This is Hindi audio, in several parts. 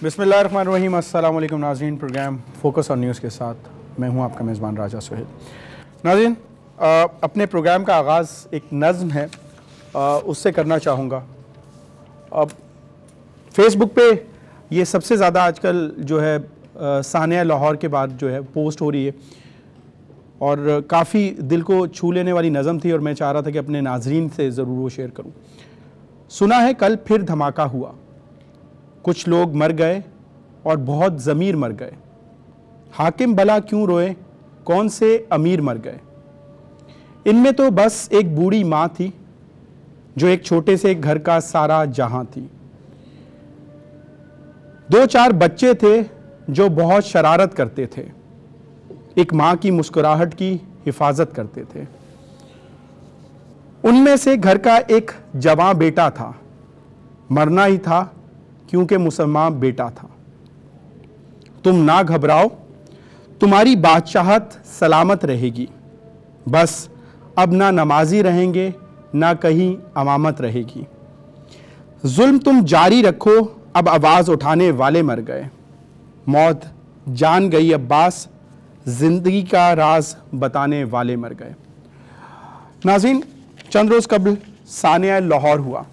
बिस्मिल्लाहिर्रहमानिर्रहीम। अस्सलाम वालेकुम नाज़रीन, प्रोग्राम फोकस ऑन न्यूज़ के साथ मैं हूं आपका मेज़बान राजा सुहेल। नाज़रीन, अपने प्रोग्राम का आगाज़ एक नज़्म है उससे करना चाहूँगा। अब फेसबुक पे ये सबसे ज़्यादा आजकल जो है सानिया लाहौर के बाद जो है पोस्ट हो रही है और काफ़ी दिल को छू लेने वाली नज़म थी और मैं चाह रहा था कि अपने नाज़रीन से ज़रूर वो शेयर करूँ। सुना है कल फिर धमाका हुआ, कुछ लोग मर गए और बहुत ज़मीर मर गए। हाकिम भला क्यों रोए, कौन से अमीर मर गए। इनमें तो बस एक बूढ़ी माँ थी जो एक छोटे से घर का सारा जहां थी। दो चार बच्चे थे जो बहुत शरारत करते थे, एक माँ की मुस्कुराहट की हिफाजत करते थे। उनमें से घर का एक जवां बेटा था, मरना ही था क्योंकि मुसलमान बेटा था। तुम ना घबराओ, तुम्हारी बादशाहत सलामत रहेगी। बस अब ना नमाजी रहेंगे ना कहीं अमामत रहेगी। जुल्म तुम जारी रखो, अब आवाज उठाने वाले मर गए। मौत जान गई अब्बास, जिंदगी का राज बताने वाले मर गए। नाज़रीन, चंद रोज कबल सानिया लाहौर हुआ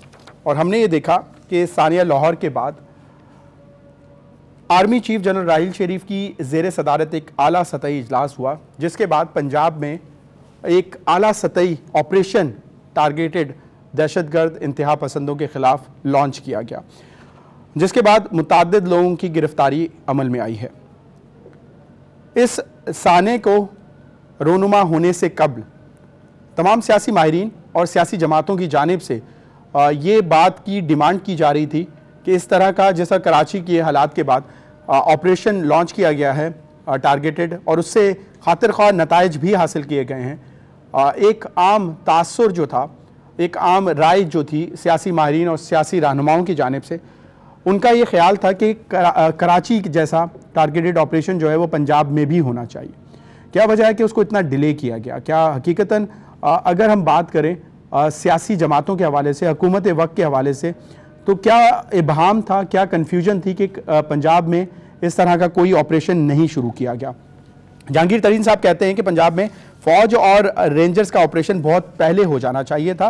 और हमने ये देखा कि सानिया लाहौर के बाद आर्मी चीफ जनरल राहील शरीफ की ज़ेर सदारत एक आला सतही इजलास हुआ, जिसके बाद पंजाब में एक आला सतही ऑपरेशन टारगेटेड दहशतगर्द इंतहा पसंदों के खिलाफ लॉन्च किया गया, जिसके बाद मुतअद्दिद लोगों की गिरफ्तारी अमल में आई है। इस साने को रोनुमा होने से कबल तमाम सियासी माहिरीन और सियासी जमातों की जानिब से ये बात की डिमांड की जा रही थी कि इस तरह का जैसा कराची के हालात के बाद ऑपरेशन लॉन्च किया गया है टारगेटेड, और उससे खातिर ख्वाह नताइज भी हासिल किए गए हैं। एक आम तासुर जो था, एक आम राय जो थी सियासी माहिरीन और सियासी रहनुमाओं की जानिब से, उनका ये ख्याल था कि कराची जैसा टारगेटेड ऑपरेशन जो है वो पंजाब में भी होना चाहिए। क्या वजह है कि उसको इतना डिले किया गया? क्या हकीकतन अगर हम बात करें सियासी जमातों के हवाले से, हुकूमत वक्त के हवाले से, तो क्या इबहाम था, क्या कन्फ्यूजन थी कि पंजाब में इस तरह का कोई ऑपरेशन नहीं शुरू किया गया? जहांगीर तरीन साहब कहते हैं कि पंजाब में फ़ौज और रेंजर्स का ऑपरेशन बहुत पहले हो जाना चाहिए था।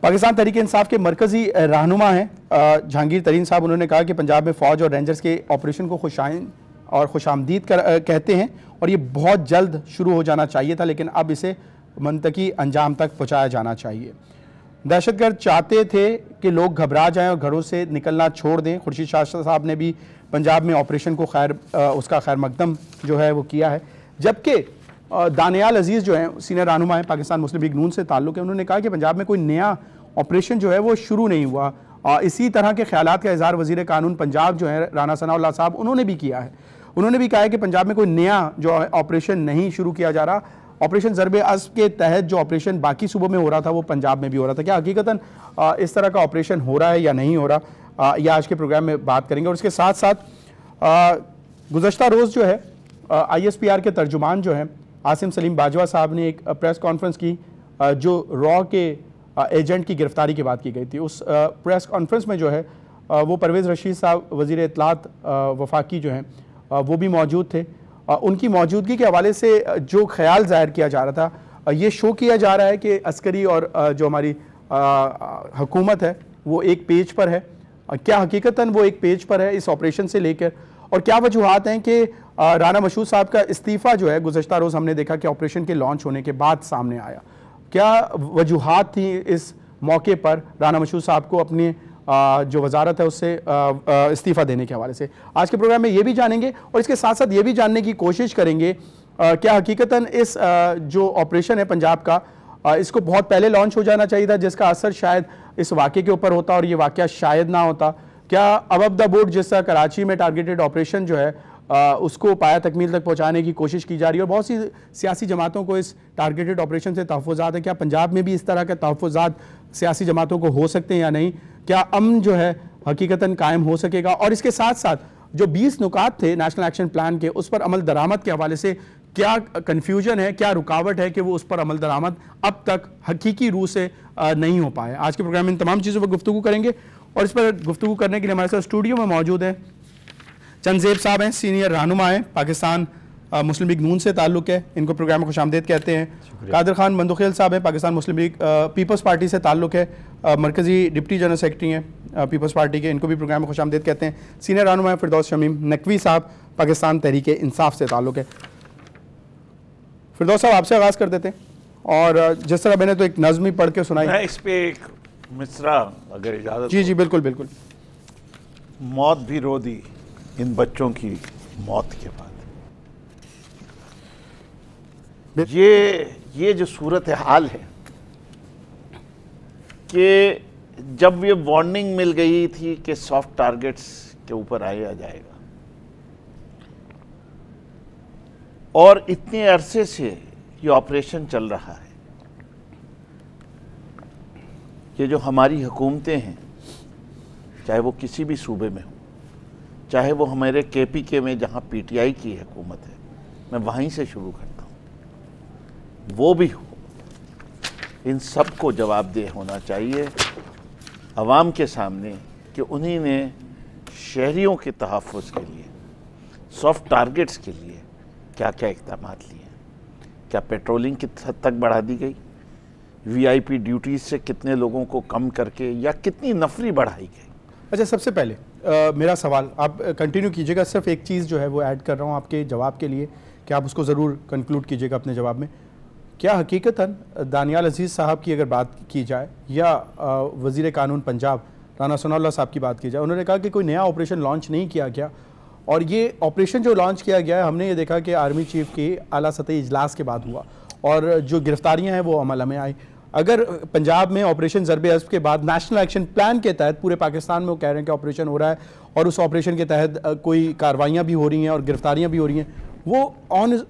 पाकिस्तान तहरीक इंसाफ के मरकज़ी रहनुमा हैं जहांगीर तरीन साहब, उन्होंने कहा कि पंजाब में फ़ौज और रेंजर्स के ऑपरेशन को खुशाइन और खुशामदीद कहते हैं और ये बहुत जल्द शुरू हो जाना चाहिए था, लेकिन अब इसे मंतकी अंजाम तक पहुँचाया जाना चाहिए। दहशतगर्द चाहते थे कि लोग घबरा जाएं और घरों से निकलना छोड़ दें। खुर्शीद शाह साहब ने भी पंजाब में ऑपरेशन को उसका खैर मकदम जो है वो किया है, जबकि दानियाल अजीज़ जो हैं सीनियर रहनुमा हैं, पाकिस्तान मुस्लिम लीग नून से ताल्लुक़ है, उन्होंने कहा कि पंजाब में कोई नया ऑपरेशन जो है वो शुरू नहीं हुआ। इसी तरह के ख्यालात का इज़हार वज़ीर कानून पंजाब जो है राना सनाउल्लाह साहब, उन्होंने भी किया है। उन्होंने भी कहा है कि पंजाब में कोई नया जो है ऑपरेशन नहीं शुरू किया जा रहा। ऑपरेशन ज़रब-ए-अस्ब के तहत जो ऑपरेशन बाकी सूबों में हो रहा था वो पंजाब में भी हो रहा था। क्या हकीकतन इस तरह का ऑपरेशन हो रहा है या नहीं हो रहा, यह आज के प्रोग्राम में बात करेंगे। और इसके साथ साथ गुज़श्ता रोज़ जो है ISPR के तर्जुमान जो हैं आसिम सलीम बाजवा साहब ने एक प्रेस कॉन्फ्रेंस की जो रॉ के एजेंट की गिरफ्तारी के बाद की गई थी। उस प्रेस कॉन्फ्रेंस में जो है वो परवेज़ रशीद साहब वज़ीर इत्तलात वफाकी जो हैं वो भी मौजूद थे। उनकी मौजूदगी के हवाले से जो ख्याल ज़ाहिर किया जा रहा था, ये शो किया जा रहा है कि अस्करी और जो हमारी हुकूमत है वो एक पेज पर है। क्या हकीकतन वो एक पेज पर है इस ऑपरेशन से लेकर, और क्या वजूहात हैं कि राना मशहूद साहब का इस्तीफ़ा जो है गुज़श्ता रोज़ हमने देखा कि ऑपरेशन के लॉन्च होने के बाद सामने आया। क्या वजूहात थी इस मौके पर राना मशहूद साहब को अपनी जो वजारत है उससे इस्तीफ़ा देने के हवाले से? आज के प्रोग्राम में ये भी जानेंगे और इसके साथ साथ ये भी जानने की कोशिश करेंगे क्या हकीकतन इस जो ऑपरेशन है पंजाब का, इसको बहुत पहले लॉन्च हो जाना चाहिए था, जिसका असर शायद इस वाक़े के ऊपर होता और ये वाक़या शायद ना होता। क्या अबब द बुट जिस तरह कराची में टारगेटेड ऑपरेशन जो है उसको पाया तकमील तक पहुँचाने की कोशिश की जा रही है और बहुत सी सियासी जमातों को इस टारगेटेड ऑपरेशन से तहफ़्फ़ुज़ात है, क्या पंजाब में भी इस तरह के तहफ़्फ़ुज़ात सियासी जमातों को हो सकते हैं या नहीं? क्या अमन जो है हकीकतन कायम हो सकेगा? और इसके साथ साथ जो 20 नुकात थे नेशनल एक्शन प्लान के, उस पर अमल दरामद के हवाले से क्या कन्फ्यूजन है, क्या रुकावट है कि वो उस पर अमल दरामद अब तक हकीकी रूह से नहीं हो पाए? आज के प्रोग्राम में इन तमाम चीज़ों पर गुफ्तगू करेंगे और इस पर गुफ्तगू करने के लिए हमारे साथ स्टूडियो में मौजूद है चंद ज़ेब साहब हैं, सीनियर रहनुमा हैं, पाकिस्तान मुस्लिम लीग नून से ताल्लुक़ है, इनको प्रोग्राम में खुशामदीद कहते हैं। कादिर खान बंदुखेल साहब हैं, पाकिस्तान मुस्लिम लीग पीपल्स पार्टी से ताल्लुक़ है, मरकज़ी डिप्टी जनरल सेक्रेटरी हैं पीपल्स पार्टी के, इनको भी प्रोग्राम में खुशामदीद कहते हैं। सीनियर रहनुमा हैं फिरदौस शमीम नकवी साहब, पाकिस्तान तहरीक इंसाफ से ताल्लुक़ है। फिरदौस साहब आपसे आगाज़ कर देते हैं, और जिस तरह मैंने तो एक नज़्म ही पढ़ के सुनाई, मैं इस पे एक मिसरा अगर इजाज़त। जी जी बिल्कुल बिल्कुल। मौत भी रो दी इन बच्चों की मौत के बाद। ये जो सूरत हाल है कि जब ये वार्निंग मिल गई थी कि सॉफ्ट टारगेट्स के ऊपर आया जाएगा, और इतने अरसे से ये ऑपरेशन चल रहा है, ये जो हमारी हुकूमतें हैं, चाहे वो किसी भी सूबे में हो, चाहे वो हमारे KPK में जहाँ PTI की हुकूमत है, मैं वहीं से शुरू करता हूँ, वो भी हो, इन सब को जवाबदेह होना चाहिए अवाम के सामने कि उन्हीं ने शहरियों के तहफ़्फ़ुज़ के लिए, सॉफ्ट टारगेट्स के लिए क्या क्या इक़दाम लिए। क्या पेट्रोलिंग की हद तक बढ़ा दी गई, VIP ड्यूटीज़ से कितने लोगों को कम करके, या कितनी नफरी बढ़ाई गई। अच्छा, सबसे पहले मेरा सवाल आप कंटिन्यू कीजिएगा, सिर्फ एक चीज़ जो है वो ऐड कर रहा हूँ आपके जवाब के लिए कि आप उसको ज़रूर कंक्लूड कीजिएगा अपने जवाब में। क्या हकीकतन दानियाल अजीज़ साहब की अगर बात की जाए, या वज़ीर कानून पंजाब राना सनाउल्लाह साहब की बात की जाए, उन्होंने कहा कि कोई नया ऑपरेशन लॉन्च नहीं किया गया, और ये ऑपरेशन जो लॉन्च किया गया है, हमने ये देखा कि आर्मी चीफ के आला सतही इजलास के बाद हुआ, और जो गिरफ्तारियां हैं वो अमल में आई। अगर पंजाब में ऑपरेशन ज़रब-ए-अज़्ब के बाद नेशनल एक्शन प्लान के तहत पूरे पाकिस्तान में वो कह रहे हैं कि ऑपरेशन हो रहा है, और उस ऑपरेशन के तहत कोई कार्रवाइयाँ भी हो रही हैं और गिरफ्तारियाँ भी हो रही हैं, वो ऑन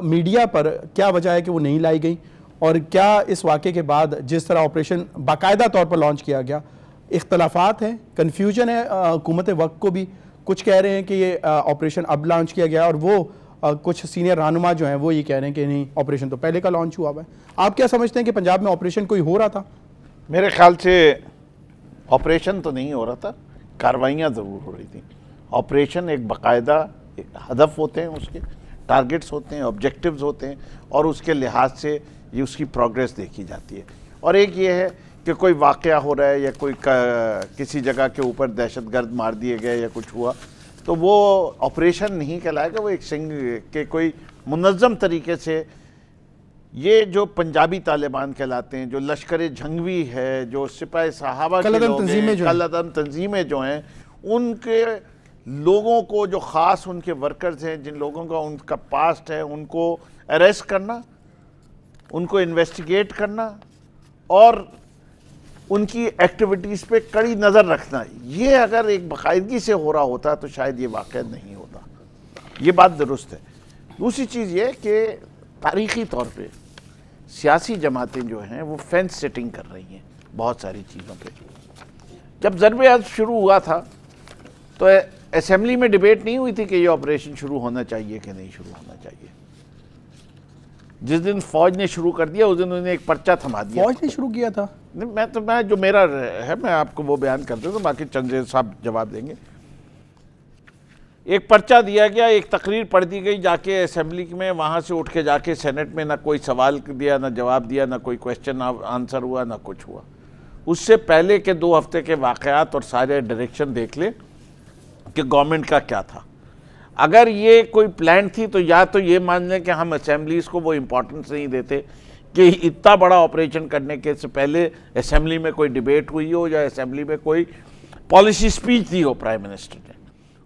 मीडिया पर क्या वजह है कि वो नहीं लाई गई? और क्या इस वाक़े के बाद जिस तरह ऑपरेशन बाकायदा तौर पर लॉन्च किया गया, इख्तलाफात हैं, कन्फ्यूजन है हुकूमत वक्त को भी? कुछ कह रहे हैं कि ये ऑपरेशन अब लॉन्च किया गया, और वो कुछ सीनियर रहनुमा जो हैं वो ये कह रहे हैं कि नहीं, ऑपरेशन तो पहले का लॉन्च हुआ हुआ है। आप क्या समझते हैं कि पंजाब में ऑपरेशन कोई हो रहा था? मेरे ख्याल से ऑपरेशन तो नहीं हो रहा था, कार्रवाइयाँ ज़रूर हो रही थी। ऑपरेशन एक बाकायदा हदफ होते हैं, उसके टारगेट्स होते हैं, ऑब्जेक्टिव्स होते हैं, और उसके लिहाज से ये उसकी प्रोग्रेस देखी जाती है। और एक ये है कि कोई वाक़या हो रहा है, या कोई किसी जगह के ऊपर दहशतगर्द मार दिए गए या कुछ हुआ, तो वो ऑपरेशन नहीं कहलाएगा, वो एक सिंग के कोई मुनज़्ज़म तरीके से, ये जो पंजाबी तालिबान कहलाते हैं, जो लश्कर जंगवी है, जो सिपाही साहबा के लोग हैं, कलअदम तंजीमें जो हैं, उनके लोगों को, जो ख़ास उनके वर्कर्स हैं, जिन लोगों का उनका पास्ट है, उनको अरेस्ट करना, उनको इन्वेस्टिगेट करना, और उनकी एक्टिविटीज़ पे कड़ी नज़र रखना, ये अगर एक बाकायदगी से हो रहा होता तो शायद ये वाक़या नहीं होता। ये बात दुरुस्त है। दूसरी चीज़ ये कि तारीख़ी तौर पे सियासी जमातें जो हैं वो फेंस सेटिंग कर रही हैं बहुत सारी चीज़ों पे। जब ज़रब-ए-अज़्ब शुरू हुआ था तो असेंबली में डिबेट नहीं हुई थी कि ये ऑपरेशन शुरू होना चाहिए कि नहीं शुरू होना चाहिए। जिस दिन फौज ने शुरू कर दिया उस दिन उन्होंने एक पर्चा थमा दिया। फौज ने शुरू किया था? मैं जो मेरा है मैं आपको वो बयान कर दूँ, तो बाकी चंद साहब जवाब देंगे। एक पर्चा दिया गया, एक तकरीर पढ़ दी गई जाके असेंबली में, वहाँ से उठ के जाके सेनेट में ना कोई सवाल दिया, ना जवाब दिया, ना कोई क्वेश्चन आंसर हुआ, ना कुछ हुआ। उससे पहले के 2 हफ्ते के वाक़यात और सारे डायरेक्शन देख ले कि गवर्नमेंट का क्या था। अगर ये कोई प्लान थी तो या तो ये मान लें कि हम असेंबलीज़ को वो इम्पोर्टेंस नहीं देते कि इतना बड़ा ऑपरेशन करने के से पहले असेंबली में कोई डिबेट हुई हो या असेंबली में कोई पॉलिसी स्पीच दी हो प्राइम मिनिस्टर ने।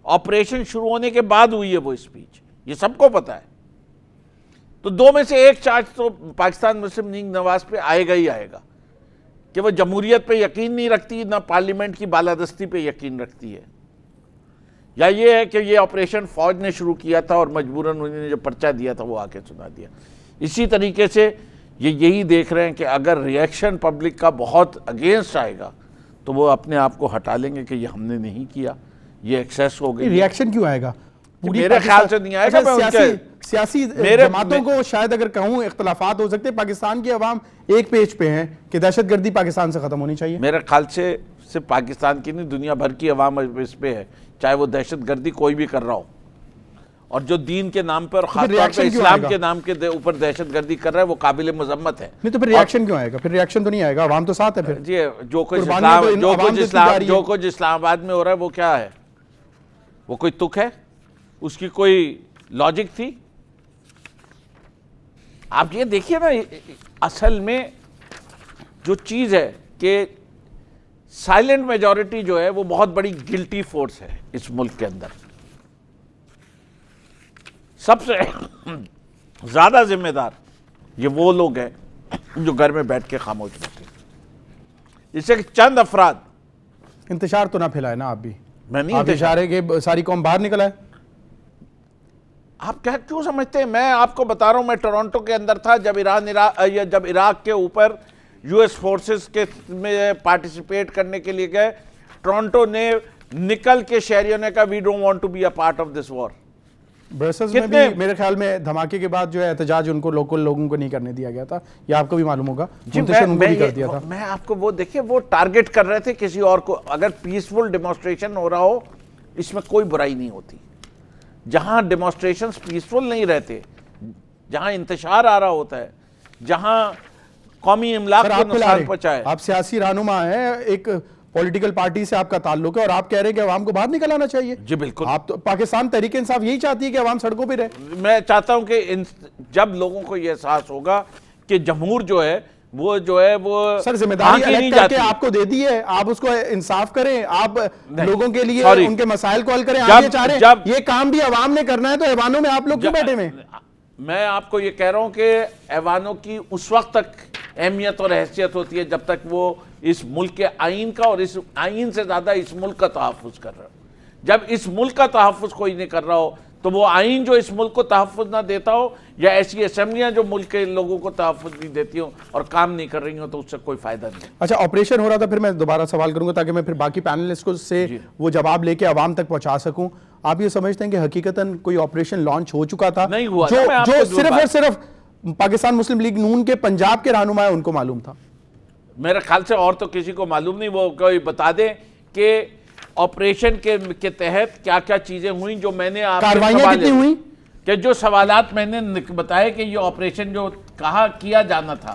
ऑपरेशन शुरू होने के बाद हुई है वो स्पीच, ये सबको पता है। तो 2 में से एक चार्ज तो पाकिस्तान मुस्लिम लीग नवाज पे आएगा ही आएगा कि वो जमहूरियत पे यकीन नहीं रखती, ना पार्लियामेंट की बालादस्ती पे यकीन रखती है, या ये है कि ये ऑपरेशन फौज ने शुरू किया था और मजबूरन उन्होंने जो पर्चा दिया था वो आके सुना दिया। इसी तरीके से ये यही देख रहे हैं कि अगर रिएक्शन पब्लिक का बहुत अगेंस्ट आएगा तो वो अपने आप को हटा लेंगे कि ये हमने नहीं किया, ये एक्सेस हो गई। रिएक्शन क्यों आएगा? मेरे ख्याल से नहीं आएगा। सियासी जमातों को शायद अगर कहूं इख्तलाफात हो सकते हैं, पाकिस्तान की अवाम एक पेज पे है कि दहशतगर्दी पाकिस्तान से खत्म होनी चाहिए। मेरे ख्याल से सिर्फ पाकिस्तान की नहीं, दुनिया भर की अवाम इस पे है, चाहे वो दहशतगर्दी कोई भी कर रहा हो, और जो दीन के नाम पर और खासतौर पर इस्लाम के नाम के ऊपर दहशतगर्दी कर रहा है वो काबिल मजम्मत है। नहीं तो फिर रिएक्शन क्यों आएगा? फिर रिएक्शन तो नहीं आएगा, अवाम तो साथ है। फिर जी जो कुछ इस्लामाबाद में हो रहा है वो क्या है? वो कोई तुक है? उसकी कोई लॉजिक थी? आप ये देखिए ना, असल में जो चीज है कि साइलेंट मेजॉरिटी जो है वो बहुत बड़ी गिल्टी फोर्स है इस मुल्क के अंदर। सबसे ज्यादा जिम्मेदार ये वो लोग हैं जो घर में बैठ के खामोश बैठे। इससे कि चंद अफराद इंतशार तो ना फैलाए ना आप भी। मैं नहीं इंतशार है कि सारी कौम बाहर निकला है। आप क्या क्यों समझते हैं? मैं आपको बता रहा हूं, मैं टोरंटो के अंदर था जब जब इराक के ऊपर यूएस फोर्सेस के में पार्टिसिपेट करने के लिए गए। टोरंटो ने निकल के शहरियों ने कहा we don't want to be a part of this war. Brussels में भी मेरे ख्याल में धमाके के बाद जो है एहतजाज उनको लोकल लोगों को नहीं करने दिया गया था, ये आपको भी मालूम होगा। उनको भी कर दिया था। मैं आपको वो देखिए, वो टारगेट कर रहे थे किसी और को। अगर पीसफुल डेमोन्स्ट्रेशन हो रहा हो इसमें कोई बुराई नहीं होती। जहां डेमोन्स्ट्रेशंस पीसफुल नहीं रहते, जहां इंतशार आ रहा होता है, जहां कौमी इमलाक को नुकसान पहुंचाए। आप सियासी रहनुमा है, एक पॉलिटिकल पार्टी से आपका ताल्लुक है और आप कह रहे हैं कि अवाम को बाहर निकल आना चाहिए। जी बिल्कुल। आप तो पाकिस्तान तहरीक इंसाफ यही चाहती है कि अवाम सड़कों पे रहे। मैं चाहता हूं कि जब लोगों को यह एहसास होगा कि जमहूर जो है वो सर जिम्मेदारी अलग करके आपको दे दी है, आप उसको इंसाफ करें, आप लोगों के लिए उनके मसाइल को हल करें। आप ये चाह रहे हैं ये काम भी अवाम ने करना है तो ऐवानों में आप लोग क्यों बैठे हुए? मैं आपको ये कह रहा हूं कि ऐवानों की उस वक्त तक अहमियत और हैसियत होती है जब तक वो इस मुल्क के आइन का और इस आइन से ज्यादा इस मुल्क का तहफ़्फ़ुज़ कर रहा हो। जब इस मुल्क का तहफ़्फ़ुज़ कोई नहीं कर रहा हो तो वो आइन जो इस मुल्क को तहफ़्फ़ुज़ ना देता हो, या ऐसी असेंबलियां जो मुल्क के लोगों को तहफ़्फ़ुज़ नहीं देती हो और काम नहीं कर रही हो, तो उससे कोई फायदा नहीं। अच्छा, ऑपरेशन हो रहा था, फिर मैं दोबारा सवाल करूंगा ताकि मैं फिर बाकी पैनलिस्ट को से वो जवाब लेके आवाम तक पहुंचा सकूं। आप ये समझते हैं कि हकीकतन कोई ऑपरेशन लॉन्च हो चुका था? नहीं हुआ, जो सिर्फ और सिर्फ पाकिस्तान मुस्लिम लीग नून के पंजाब के रहनुमा है उनको मालूम था? मेरे ख्याल से और तो किसी को मालूम नहीं। वो कोई बता दें कि ऑपरेशन के तहत क्या क्या चीजें हुई जो मैंने कार्रवाइयां कितनी हुई, कि जो सवालात मैंने बताए कि ये ऑपरेशन जो कहा किया जाना था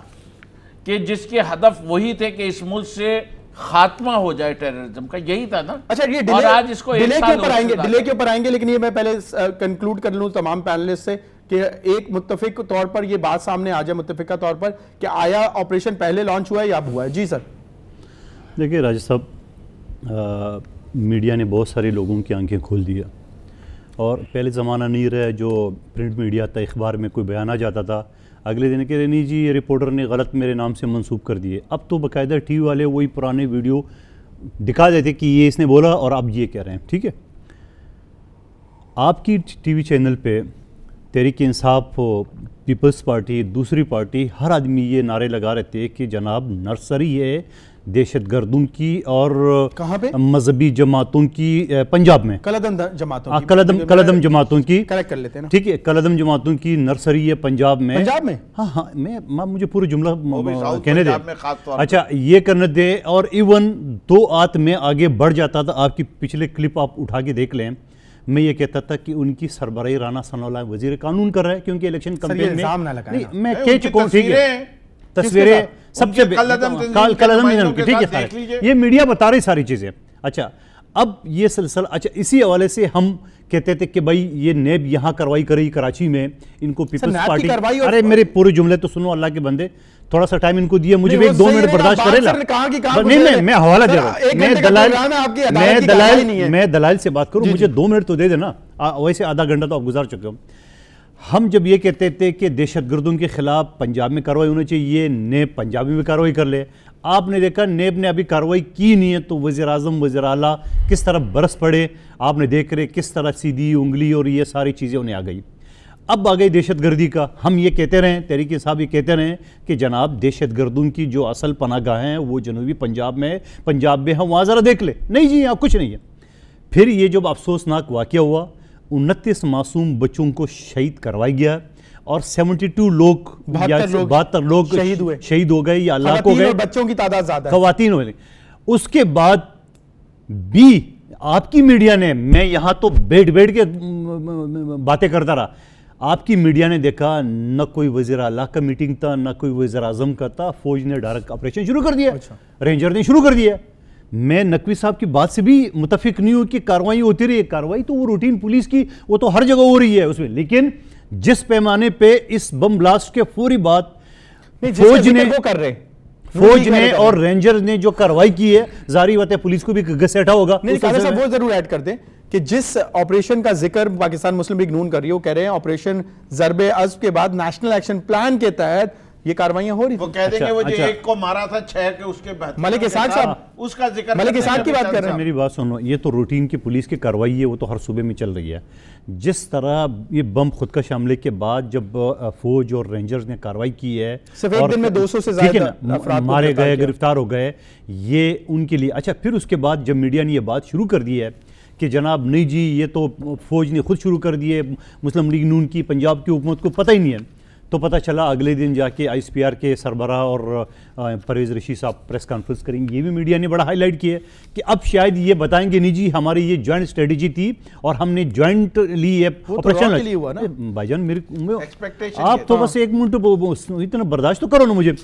कि जिसके हदफ वही थे कि इस मुल्क से खात्मा हो जाए टेररिज्म का, यही था ना। अच्छा, ये डिले, आज इसको डिले के ऊपर आएंगे, लेकिन ये मैं पहले कंक्लूड कर लूं तमाम पैनलिस्ट से कि एक मुत्तफिक तौर पर ये बात सामने आ जाए, मुत्तफिका तौर पर, कि आया ऑपरेशन पहले लॉन्च हुआ है या अब हुआ है? जी सर। देखिए राजा साहब, मीडिया ने बहुत सारे लोगों की आंखें खोल दिया, और पहले ज़माना नहीं रहा जो प्रिंट मीडिया था, अखबार में कोई बयान आ जाता था, अगले दिन कह रहे नहीं जी ये रिपोर्टर ने गलत मेरे नाम से मंसूब कर दिए। अब तो बाकायदा टीवी वाले वही पुराने वीडियो दिखा देते कि ये इसने बोला और आप ये कह रहे हैं। ठीक है, आपकी टीवी चैनल पे तहरीक इंसाफ, पीपल्स पार्टी, दूसरी पार्टी, हर आदमी ये नारे लगा रहे थे कि जनाब नर्सरी है दहशतगर्दों की और कहाँ पे मजहबी जमातों की, पंजाब में कलदम जमातों की, कलदम जमातों की, करेक्ट कर लेते हैं ना। ठीक है, कलदम जमातों की नर्सरी है पंजाब में। हाँ हाँ, मुझे पूरा जुमला कहने दे। अच्छा, ये करने दे। और इवन 2 आत में आगे बढ़ जाता था। आपकी पिछले क्लिप आप उठा के देख लें, मैं ये कहता था कि उनकी सरबराही राना सनाउल्लाह वजीर कानून कर रहा है, क्योंकि इलेक्शन कैंपेन में मैं कह चुका हूँ। ठीक है, तस्वीरें सबसे कलदम, ठीक है, ये मीडिया बता रही सारी चीजें। अच्छा, अब ये सिलसिला, अच्छा इसी हवाले से हम कहते थे कि भाई ये नेब यहाँ कार्रवाई करी कराची में, इनको पीपल्स पार्टी, अरे मेरे पूरे जुमले तो सुनो अल्लाह के बंदे, थोड़ा सा टाइम इनको दिया, मुझे भी 2 मिनट बर्दाश्त करेला। नहीं, मैं हवाला दे रहा हूँ, मैं दलाइल से बात करूँ, मुझे 2 मिनट तो दे देना, वैसे आधा घंटा तो आप गुजार चुके हो। हम जब ये कहते थे कि दहशतगर्दों के खिलाफ पंजाब में कार्रवाई होनी चाहिए, नेब पंजाब में भी कार्रवाई कर ले, आपने देखा नेब ने अभी कार्रवाई की नहीं है, तो वज़ीर आज़म वज़ीर आला किस तरह बरस पड़े, आपने देख रहे किस तरह सीधी उंगली और ये सारी चीज़ें उन्हें आ गई। अब आ गई दहशतगर्दी का। हम ये कहते रहे, तहरीक इंसाफ ये कहते रहे कि जनाब दहशतगर्दों की जो असल पनागाह हैं वो जनूबी पंजाब में हम वहाँ ज़रा देख ले। नहीं जी, यहाँ कुछ नहीं है। फिर ये जब अफसोसनाक वाक़या हुआ, 29 मासूम बच्चों को शहीद करवाया गया और 72 लोग 72 लोग शहीद हो गए या हलाक हो गए। बच्चों की तादाद ज्यादा, खवातीन हो गई। उसके बाद भी आपकी मीडिया ने, मैं यहां तो बैठ के बातें करता रहा, आपकी मीडिया ने देखा न कोई वज़ीर आला का मीटिंग था, न कोई वज़ीर आज़म का था, फौज ने डायरेक्ट ऑपरेशन शुरू कर दिया। अच्छा। रेंजर ने शुरू कर दिया। मैं नकवी साहब की बात से भी मुतफिक नहीं हूं कि कार्रवाई होती रही है। कार्रवाई तो वो रूटीन पुलिस की, वो तो हर जगह हो रही है उसमें, लेकिन जिस पैमाने पे इस बम ब्लास्ट के पूरी बात फौज ने और रेंजर ने जो कार्रवाई की है, जारी बात है पुलिस को भी घसीटा होगा। नहीं, साहब वो जरूर ऐड कर दें कि जिस ऑपरेशन का जिक्र पाकिस्तान मुस्लिम लीग नून कर रही है, वो कह रहे हैं ऑपरेशन ज़रबे अज़्ब के बाद नेशनल एक्शन प्लान के तहत ये कार्रवाइयां हो रही। वो कह देंगे वो जो एक को मारा था 6 के उसके मलिक इसाक साहब उसका जिक्र, मलिक इसाक की बात कर रहे हैं। मेरी बात सुनो, ये तो रूटीन की पुलिस की कार्रवाई है, वो तो हर सूबे में चल रही है। जिस तरह ये बम खुदकश हमले के बाद जब फौज और रेंजर्स ने कार्रवाई की है, सिर्फ एक दिन में 200 से ज्यादा अफराद मारे गए, गिरफ्तार हो गए, ये उनके लिए। अच्छा, फिर उसके बाद जब मीडिया ने ये बात शुरू कर दी है कि जनाब नहीं जी ये तो फौज ने खुद शुरू कर दी है, मुस्लिम लीग नून की पंजाब की हुकूमत को पता ही नहीं है, तो पता चला अगले दिन जाके ISPR के सरबराह और परवेज़ रशीद साहब प्रेस कॉन्फ्रेंस करेंगे। ये भी मीडिया ने बड़ा हाईलाइट किया कि अब शायद ये बताएंगे नहीं जी हमारी ये जॉइंट स्ट्रेटजी थी और हमने जॉइंट ली है ऑपरेशन हुआ ना। भाईजान मेरी आप तो बस एक मिनट इतना बर्दाश्त तो करो ना मुझे।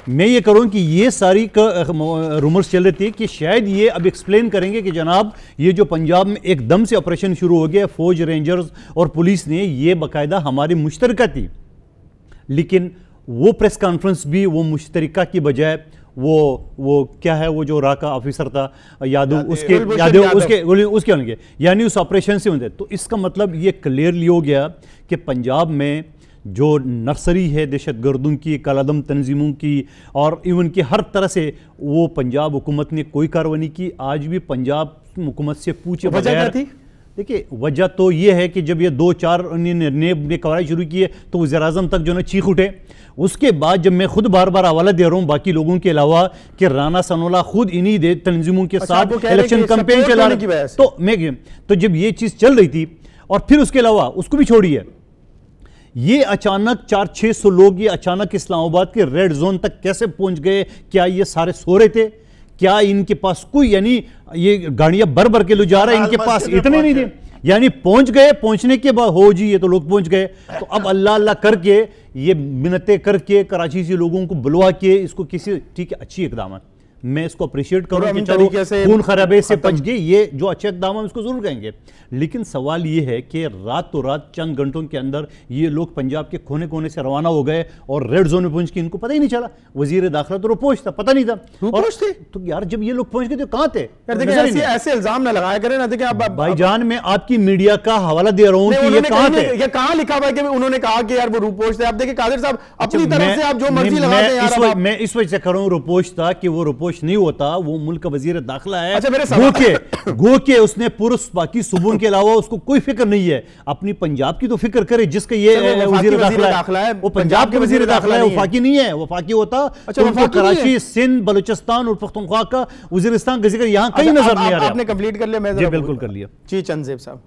मैं ये करूँ कि ये सारी रूमर्स चल रही थी कि शायद ये अब एक्सप्लेन करेंगे कि जनाब ये जो पंजाब में एकदम से ऑपरेशन शुरू हो गया, फौज, रेंजर्स और पुलिस ने, ये बाकायदा हमारी मुश्तरका थी। लेकिन वो प्रेस कॉन्फ्रेंस भी वो मुश्तरका की बजाय वो क्या है, वो जो राका ऑफिसर था यादव उसके होंगे, यानी उस ऑपरेशन से होंगे। तो इसका मतलब ये क्लियरली हो गया कि पंजाब में जो नर्सरी है दहशतगर्दों की, कालादम तंजीमों की और इवन की हर तरह से, वो पंजाब हुकूमत ने कोई कार्रवाई नहीं की। आज भी पंजाब हुकूमत से पूछे बगैर, देखिए वजह तो ये है कि जब ये 2-4 ने कार्रवाई शुरू की है तो वज़ीर आज़म तक जो है चीख उठे। उसके बाद जब मैं खुद बार बार हवाला दे रहा हूँ बाकी लोगों के अलावा कि राना सनोला खुद इन्हीं तंजीमों के साथ इलेक्शन कैंपेन चला रहे, तो जब ये चीज़ चल रही थी, और फिर उसके अलावा उसको भी छोड़िए, ये अचानक 400-600 लोग ये अचानक इस्लामाबाद के रेड जोन तक कैसे पहुंच गए? क्या ये सारे सो रहे थे? क्या इनके पास कोई, यानी ये गाड़ियां भर के लो जा रहे हैं, इनके पास इतने नहीं थे, यानी पहुंच गए, पहुंचने के बाद हो जी ये तो लोग पहुंच गए, तो अब अल्लाह अल्लाह करके ये मिन्नतें करके कराची से लोगों को बुलवा के इसको किसी, ठीक है अच्छी इकदाम है, मैं इसको अप्रिशिएट करूं कि चलो खून खराबे से बच गए, ये जो अच्छे इकदाम हम इसको जरूर कहेंगे। लेकिन सवाल ये है कि रातों रात चंद घंटों के अंदर ये लोग पंजाब के कोने कोने से रवाना हो गए और रेड जोन में पहुंच के इनको पता ही नहीं चला। वजीर दाखिला तो रोपोश था, पता नहीं था, थे तो यार जब ये लोग पहुंच गए तो कहां थे? ऐसे इल्जाम ना लगाया करें ना। देखिए भाईजान मैं आपकी मीडिया का हवाला दे रहा हूं कि ये कहां थे, ये कहां लिखा हुआ है कि उन्होंने कहा कि यार वो रूपोश थे। आप देखिए कादिर साहब अपनी तरफ से आप जो मर्जी लगाते हैं यार, मैं इस वजह से कर रहा हूं रूपोश था कि वो रूपोश नहीं होता, वो मुल्क का वजीर दाखिला है। अच्छा, गो के उसने पूरे बाकी सूबों के अलावा उसको कोई फिक्र नहीं है, अपनी पंजाब की तो फिक्र करे जिसका ये वजीर दाखिला है, वो पंजाब के वजीर दाखिला है, वो वफाकी नहीं है। वफाकी होता तो कराची, सिंध, बलूचिस्तान और पख्तूनख्वा का वजीरिस्तान का जिक्र यहाँ कहीं नजर नहीं आ रहा। आपने कंप्लीट कर लिया? मैं जी बिल्कुल कर लिया जी। चंद साहब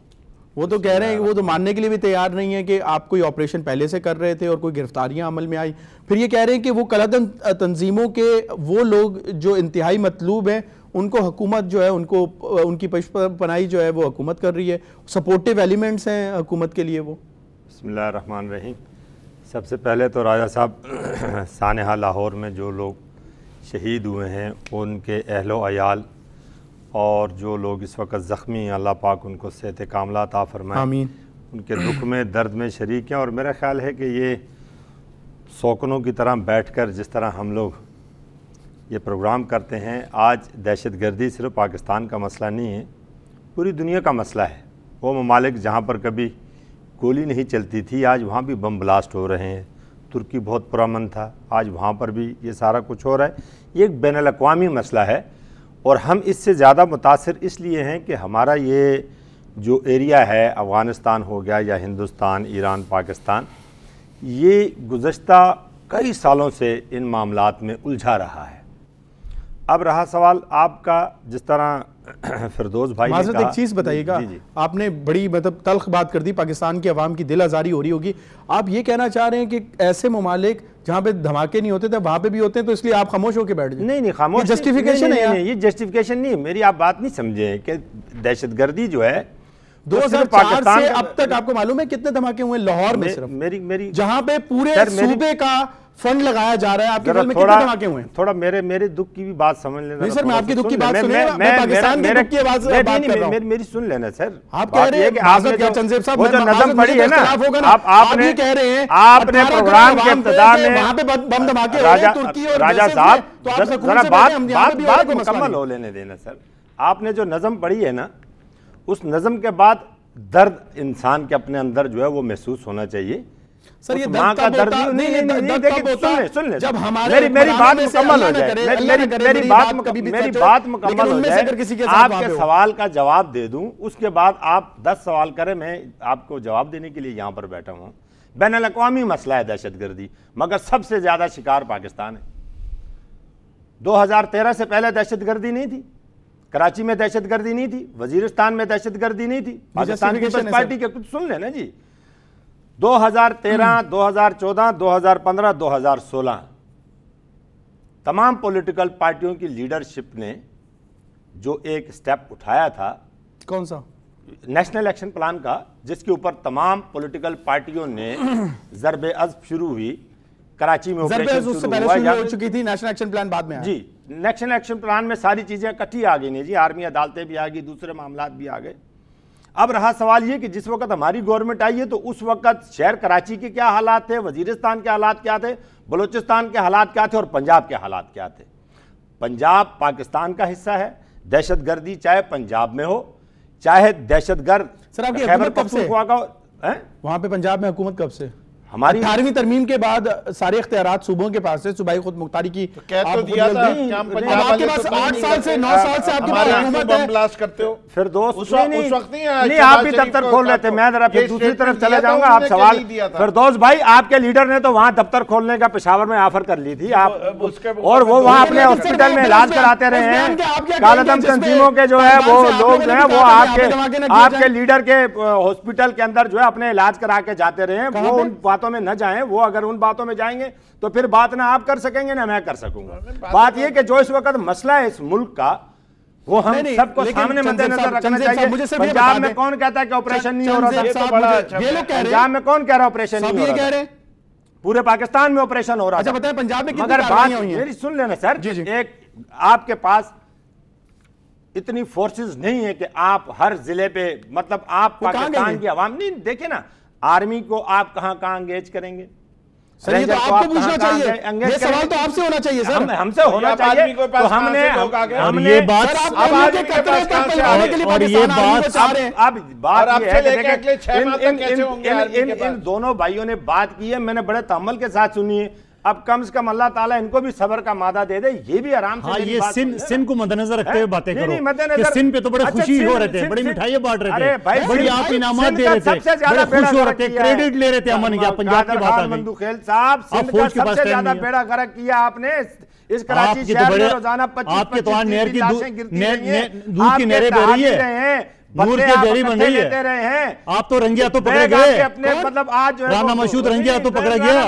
वो तो कह रहे हैं, वो तो मानने के लिए भी तैयार नहीं है कि आप कोई ऑपरेशन पहले से कर रहे थे और कोई गिरफ्तारियां अमल में आई। फिर ये कह रहे हैं कि वो कलादम तंजीमों के वो लोग जो इंतहाई मतलूब हैं उनको हुकूमत जो है, उनको उनकी पनाही जो है वो हुकूमत कर रही है, सपोर्टिव एलिमेंट्स हैं हुकूमत के लिए वो। बिस्मिल्लाहिर्रहमानिर्रहीम। सबसे पहले तो राजा साहब सानहा लाहौर में जो लोग शहीद हुए हैं उनके अहलो अयाल और जो लोग इस वक्त ज़ख्मी हैं, अल्लाह पाक उनको सेहत कामला अता फरमाए, आमीन। उनके दुख में दर्द में शरीक हैं। और मेरा ख्याल है कि ये शौकनों की तरह बैठकर जिस तरह हम लोग ये प्रोग्राम करते हैं, आज दहशतगर्दी सिर्फ पाकिस्तान का मसला नहीं है, पूरी दुनिया का मसला है। वो ममालिक जहाँ पर कभी गोली नहीं चलती थी आज वहाँ भी बम ब्लास्ट हो रहे हैं। तुर्की बहुत पुरअमन था, आज वहाँ पर भी ये सारा कुछ हो रहा है। ये एक बैनुल-अक़वामी मसला है और हम इससे ज़्यादा मुतासिर इसलिए हैं कि हमारा ये जो एरिया है, अफ़गानिस्तान हो गया या हिंदुस्तान, ईरान, पाकिस्तान, ये गुज़श्ता कई सालों से इन मामलात में उलझा रहा है। अब रहा सवाल आपका, जिस तरह फिरदौस भाई ने कहा, एक चीज बताइएगा, आपने बड़ी मतलब तल्ख बात कर दी, पाकिस्तान की आवाम की दिल आजारी हो रही होगी, आप ये कहना चाह रहे हैं कि ऐसे ममालिक जहां पे धमाके नहीं होते थे वहां पे भी होते हैं, तो इसलिए आप खामोश होकर बैठ जाए? नहीं, खामोश जस्टिफिकेशन है, ये जस्टिफिकेशन नहीं है। मेरी आप बात नहीं समझे कि दहशतगर्दी जो है 2004 से अब तक आपको मालूम है कितने धमाके हुए लाहौर में? सिर्फ मेरी जहां पे पूरे सूबे का फंड लगाया जा रहा है, आपके दिल में कितने धमाके हुए? थोड़ा मेरे दुख की भी बात समझ लेना। नहीं सर, मैं आपकी दुख की बात सुनिए, मैं पाकिस्तान के दुख की आवाज से बात कर रहा हूं। मेरी सुन लेना सर। आप कह रहे हैं कि आपने जो चंदेब साहब वो जो नज़म पढ़ी है ना, आपने कह रहे हैं आपने प्रोग्राम के इब्तिदा में वहां पे बम धमाके हो रहे हैं तुर्की और राजा साहब, तो आप जरा बात मुकम्मल हो लेने देना सर। आपने जो नज़म पढ़ी है ना, उस नज़म के बाद दर्द इंसान के अपने अंदर जो है वो महसूस होना चाहिए सर। ये माँ का दर्द नहीं, सुन ले, जब हमारे मेरी बात मुकम्मल हो जाए, मेरी बात मुकम्मल हो जाए, आपके सवाल का जवाब दे दूं, उसके बाद आप 10 सवाल करें, मैं आपको जवाब देने के लिए यहाँ पर बैठा हूँ। बैनुल अक़वामी मसला है दहशतगर्दी, मगर सबसे ज्यादा शिकार पाकिस्तान है। 2013 से पहले दहशतगर्दी नहीं थी, कराची में दहशतगर्दी नहीं थी, वजीरिस्तान में दहशतगर्दी नहीं थी, पाकिस्तान पीपल्स पार्टी के कुछ सुन लेना जी। 2013, 2014, 2015, 2016 तमाम पॉलिटिकल पार्टियों की लीडरशिप ने जो एक स्टेप उठाया था, कौन सा? नेशनल एक्शन प्लान का, जिसके ऊपर तमाम पॉलिटिकल पार्टियों ने ज़रबे अज़्ब शुरू हुई। कराची में ऑपरेशन शुरू हो चुकी थी, नेशनल एक्शन प्लान बाद में जी। नेशनल एक्शन प्लान में सारी चीजें इकट्ठी आ गई नहीं जी, आर्मी अदालतें भी आ गई, दूसरे मामलात भी आ गए। अब रहा सवाल ये कि जिस वक्त हमारी गवर्नमेंट आई है तो उस वक्त शहर कराची के क्या हालात थे, वजीरिस्तान के हालात क्या थे, बलूचिस्तान के हालात क्या थे और पंजाब के हालात क्या थे। पंजाब पाकिस्तान का हिस्सा है, दहशतगर्दी चाहे पंजाब में हो, चाहे दहशतगर्द खैबर पख्तूनख्वा का वहां पे पंजाब में हुकूमत कब से? हमारी 18वीं तरमीम के बाद सारे इख्तियारात सूबों के पास है, सूबाई खुद मुख्तारी की। तो कह तो दिया था आपके पास 8 साल से 9 साल से आपके पास हुकूमत है, ब्लास्ट करते हो। फिर दोस्त उस वक्त नहीं, आप भी दफ्तर खोल रहे थे, मैं जरा फिर दूसरी तरफ चले जाऊंगा। आप सवाल, फिर दोस्त भाई, आपके लीडर ने तो वहां दफ्तर खोलने का पेशावर में ऑफर कर ली थी आप, और वो वहां अपने हॉस्पिटल में इलाज कराते रहे हैं। कालादम तंजीमों के जो है वो लोग जो है वो आपके लीडर के हॉस्पिटल के अंदर जो है अपने इलाज करा के जाते रहे। वो उन बातों में न जाएं, वो अगर उन बातों में जाएंगे तो फिर बात ना आप कर सकेंगे ना मैं कर सकूंगा। बात यह कि जो इस वक्त मसला है इस मुल्क का, वो हम सबको सामने मद्देनजर रखना चाहिए। पंजाब में कौन कहता है कि ऑपरेशन नहीं हो रहा था? पंजाब में कौन कह रहा है ऑपरेशन नहीं हो रहा था? पूरे पाकिस्तान में ऑपरेशन हो रहा था। बताएं पंजाब में, मगर बात मेरी सुन लेना सर, एक आपके पास इतनी फोर्सेस नहीं है कि आप हर जिले पे, मतलब आप पाकिस्तान की आवाम नहीं देखे ना, आर्मी को आप कहां एंगेज करेंगे? सर ये तो आपको पूछना चाहिए, ये सवाल तो आपसे होना चाहिए सर। हमसे होना चाहिए तो हमने ये बात इन दोनों भाइयों ने बात की है, मैंने बड़े तअम्मुल के साथ सुनी है। अब कम से कम अल्लाह ताला इनको भी सब्र का मादा दे दे, ये भी आराम से। हाँ, ये सिन को मद्देनजर रखते हुए बातें करो कि सिन पे तो बड़े खुशी हो रहे थे, बड़ी मिठाइयां बांट रहे थे, बड़ी आप इनामात दे रहे थे, बड़े खुश हो रहे थे, क्रेडिट ले रहे थे अमन या पंजाब की बात आ गई। मंदूखेल साहब, सिंध का सबसे ज्यादा बेड़ा गर्क किया आपने इस कराची शहर में। रोजाना 25-25 नहर की दूध की नहरें बह रही है, नूर के जरी बन रही है। आप तो रंगिया तो पकड़े गए अपने, मतलब आज राना मसूद रंगिया तो पकड़ा गया,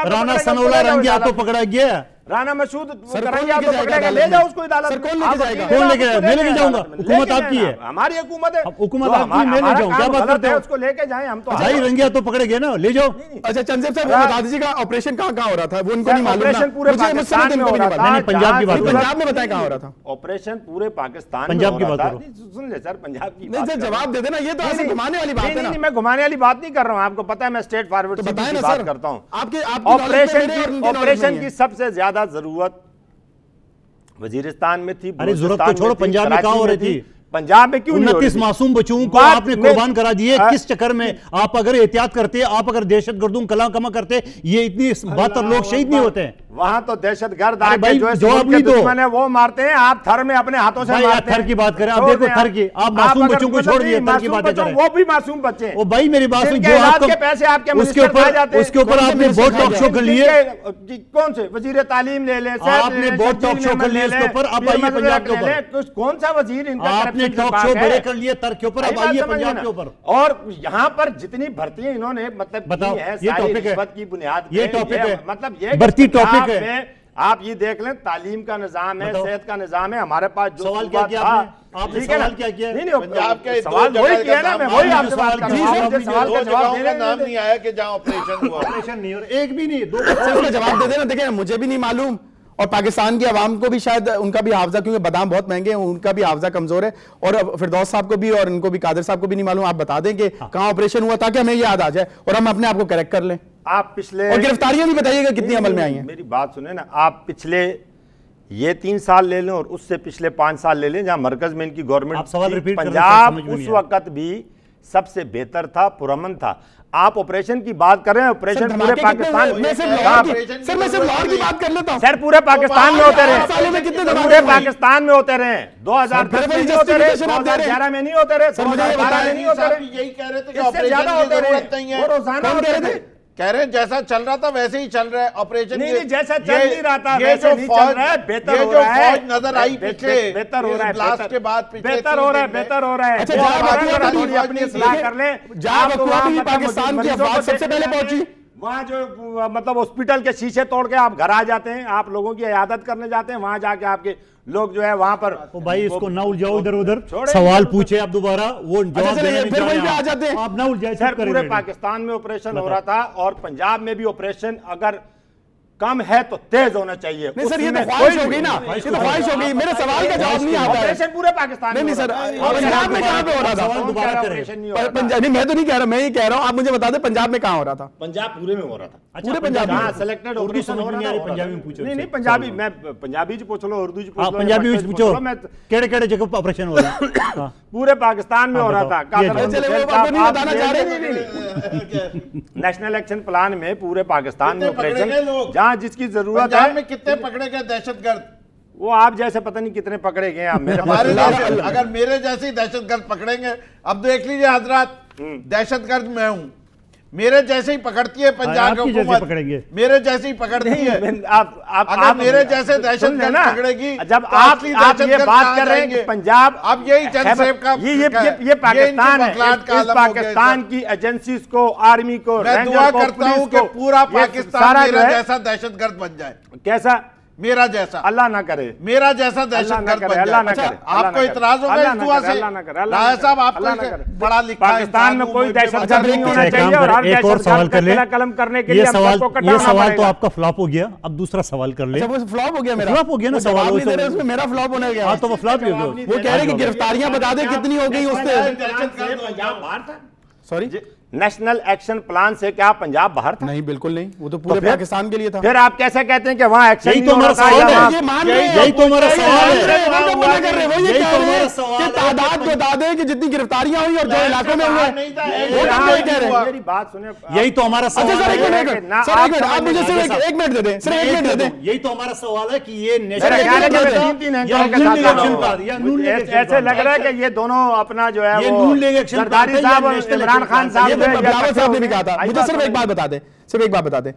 राना सनोला रंगिया तो पकड़ा गया, राना मसूद ले जाओ उसको अदालत। कौन लेके जाएगा? कौन लेके जाएगा? मैं लेके जाऊंगा, हुकूमत आपकी है, हमारी हुकूमत है, हुकूमत आपकी, मैं ले जाऊँ, क्या बात करते हैं? उसको लेके जाएं हम तो। भाई रंगिया तो पकड़े गए ना, ले जाओ। अच्छा चंदेब साहब बता दीजिएगा ऑपरेशन कहाँ हो रहा था, वो उनको नहीं मालूम। ऑपरेशन पूरे पाकिस्तान में हो रहा था। पंजाब की बात, पंजाब में बताएं कहाँ हो रहा था ऑपरेशन? पूरे पाकिस्तान, पंजाब की बात करो। सुन ले सर, पंजाब की नहीं सर जवाब दे देना, ये तो ऐसे घुमाने वाली बात है ना। मैं घुमाने वाली बात नहीं कर रहा हूँ, आपको पता है मैं स्ट्रेट फॉरवर्ड की बात करता हूँ। ऑपरेशन की सबसे ज्यादा जरूरत वजीरिस्तान में थी। अरे जरूरत तो छोड़ो, पंजाब में कहां हो रही थी? पंजाब में क्यों 29 मासूम बच्चों को आपने कुर्बान करा दिए। किस चक्कर में? आप अगर एहतियात करते, आप अगर दहशतगर्दों कला कमा करते, ये इतनी 72 लोग शहीद नहीं होते हैं। वहाँ तो दहशतगर्द आके जो है दुश्मन है वो मारते हैं, आप थर में अपने हाथों से मारते हैं। थर की बात करें, आप देखो थर की, आप मासूम बच्चों को छोड़ दिए, थर की बात करें, वो भी मासूम बच्चे हैं। ओ भाई मेरी बात सुन, जो आपके पैसे आपके उसके ऊपर आपने बहुत टॉक शो कर लिए, कौन से वजीर तालीम ले ले, आपने बहुत टॉक शो कर लिए उसके ऊपर, अब आइए पंजाब के ऊपर। कौन सा वजीर इनका आपने टॉक शो बड़े कर लिए तर के ऊपर, अब आइए पंजाब के ऊपर। और यहाँ पर जितनी भर्तियां इन्होंने मतलब बताओ, ये टॉपिक है की बुनियाद, ये टॉपिक है, मतलब ये भर्ती टॉपिक है। आप ये देख लें, तालीम का निजाम है, सेहत का निजाम है, हमारे पास जो सवाल क्या किया आपने सवाल क्या किया? नहीं पंजाब के सवाल वही किया ना, मैं वही आपसे बात कर रहा हूं। सवाल का जवाब देने नाम नहीं आया कि जहां ऑपरेशन हुआ, ऑपरेशन नहीं, और एक भी नहीं, दो का जवाब दे देना। देखिए मुझे भी नहीं मालूम, और पाकिस्तान की आवाम को भी शायद उनका भी हाफजा, क्योंकि बादाम बहुत महंगे हैं, उनका भी हाफजा कमजोर है, और फिरदौस साहब को भी और इनको भी, कादिर साहब को भी नहीं मालूम। आप बता दें कि कहां ऑपरेशन हुआ ताकि हमें याद आ जाए और हम अपने आप को करेक्ट कर लें। आप पिछले, और गिरफ्तारियां भी बताइएगा कितनी अमल में आई हैं। मेरी बात सुने ना, आप पिछले ये 3 साल ले लें और उससे पिछले 5 साल ले लें जहां मरकज में इनकी गवर्नमेंट, पंजाब उस वक्त भी सबसे बेहतर था, पुरअमन था। आप ऑपरेशन की बात कर रहे हैं, ऑपरेशन पूरे पाकिस्तान में, सर मैं सिर्फ लाहौर की बात कर लेता हूं। सर पूरे पाकिस्तान में होते रहे, पूरे पाकिस्तान में होते रहे, 2010 में नहीं होते रहे, 2011 में नहीं होते रहे, 2012 में नहीं होते रहे, यही कह रहे थे कि इससे ज्यादा होते रहे, वो रोजाना होते रहे। कह रहे हैं जैसा चल रहा था वैसे ही चल रहा है ऑपरेशन। नहीं जैसा चल नहीं रहा था वैसे नहीं चल रहा है, बेहतर हो रहा है, फौज नजर आई पीछे, बेहतर हो रहा है, ब्लास्ट के बाद बेहतर हो रहा है, बेहतर हो रहा है। थोड़ी अपनी इस्लाह कर ले, पाकिस्तान की अफवाज सबसे पहले पहुंची वहाँ जो मतलब हॉस्पिटल के शीशे तोड़ के आप घर आ जाते हैं, आप लोगों की इयादत करने जाते हैं, वहां जाके आपके लोग जो है वहां पर, भाई इसको ना उलझाओ इधर उधर, सवाल पूछे आप दोबारा, वो जवाब फिर आ जाते हैं, आप ना उलझाए। सर पूरे पाकिस्तान में ऑपरेशन हो रहा था, और पंजाब में भी ऑपरेशन अगर कम है तो तेज होना चाहिए। नहीं सर, ये तो ख्वाहिश हो गई ना, ये तो ख्वाहिश हो गई। मेरे सवाल का जवाब नहीं आता है। ऑपरेशन पूरे पाकिस्तान में नहीं सर, पंजाब में कहां पे हो रहा था? पंजाब मैं तो नहीं कह रहा, मैं ये कह रहा हूं, आप मुझे बता दें पंजाब में कहां हो रहा था? पंजाब पूरे में हो रहा था, पूरे पंजाब में सिलेक्टेड ऑपरेशन हो रहा था। पंजाबी में पूछो, नहीं पंजाबी, मैं पंजाबी च पूछ लो, उर्दू च पूछ लो, पंजाबी में पूछो, केड़े-केड़े जगह पर ऑपरेशन हो रहा है? पूरे पाकिस्तान में हो रहा था। नेशनल एक्शन प्लान में पूरे पाकिस्तान में ऑपरेशन, जहां जिसकी जरूरत है। में कितने पकड़े गए दहशतगर्द? वो आप जैसे पता नहीं कितने पकड़े गए। अगर मेरे जैसे ही दहशतगर्द पकड़ेंगे, अब देख लीजिए हजरात, दहशतगर्द मैं हूं, मेरे जैसे ही पकड़ती है पंजाब की हुकूमत, मेरे जैसे ही पकड़ती है। अगर मेरे जैसे दहशतगर्द पकड़ेगी, जब आप ये बात कर रहे हैं कि पंजाब, अब यही जनसेब का ये पाकिस्तान है, इस पाकिस्तान की एजेंसीज को, आर्मी को, मैं दुआ करता हूं कि पूरा पाकिस्तान मेरा जैसा दहशतगर्द बन जाए। कैसा? मेरा जैसा, अल्लाह ना करे, मेरा जैसा दहशतगर्द बन जाए। आपको इतराज होगा इस दुआ से? राय साहब आपको बड़ा लिखा है, पाकिस्तान में कोई दहशतगर्द नहीं होना चाहिए, और हर एक और सवाल कर ले, कलम करने के लिए ये सवाल तो आपका फ्लॉप हो गया, अब दूसरा सवाल कर ले। वो फ्लॉप हो गया मेरा, फ्लॉप हो गया ना सवाल, उसमें मेरा फ्लॉप होने गया। तो वो फ्लॉप हो गया। वो कह रहे कि गिरफ्तारियां बता दे कितनी हो गई उससे। सॉरी, नेशनल एक्शन प्लान से क्या पंजाब बाहर था? नहीं बिल्कुल नहीं, वो तो पूरे पाकिस्तान के लिए था। फिर आप कैसे कहते हैं कि वहाँ एक्शन? यही तो हमारा सवाल है, यही तो हमारा सवाल है। तादाद बता दें कि जितनी गिरफ्तारियां हुई और जो इलाकों में हुए, मेरी बात सुने, यही तो हमारा सवाल है। आप मुझे सिर्फ 1 मिनट दे दें, सिर्फ 1 मिनट दे दें। यही तो हमारा सवाल है कि ये ऐसे लग रहा है कि ये दोनों अपना जो है वो जरदारी साहब और इमरान खान साहब साहब ने भी कहा था। मुझे सिर्फ एक बात बता दें, सिर्फ एक बात बता दें,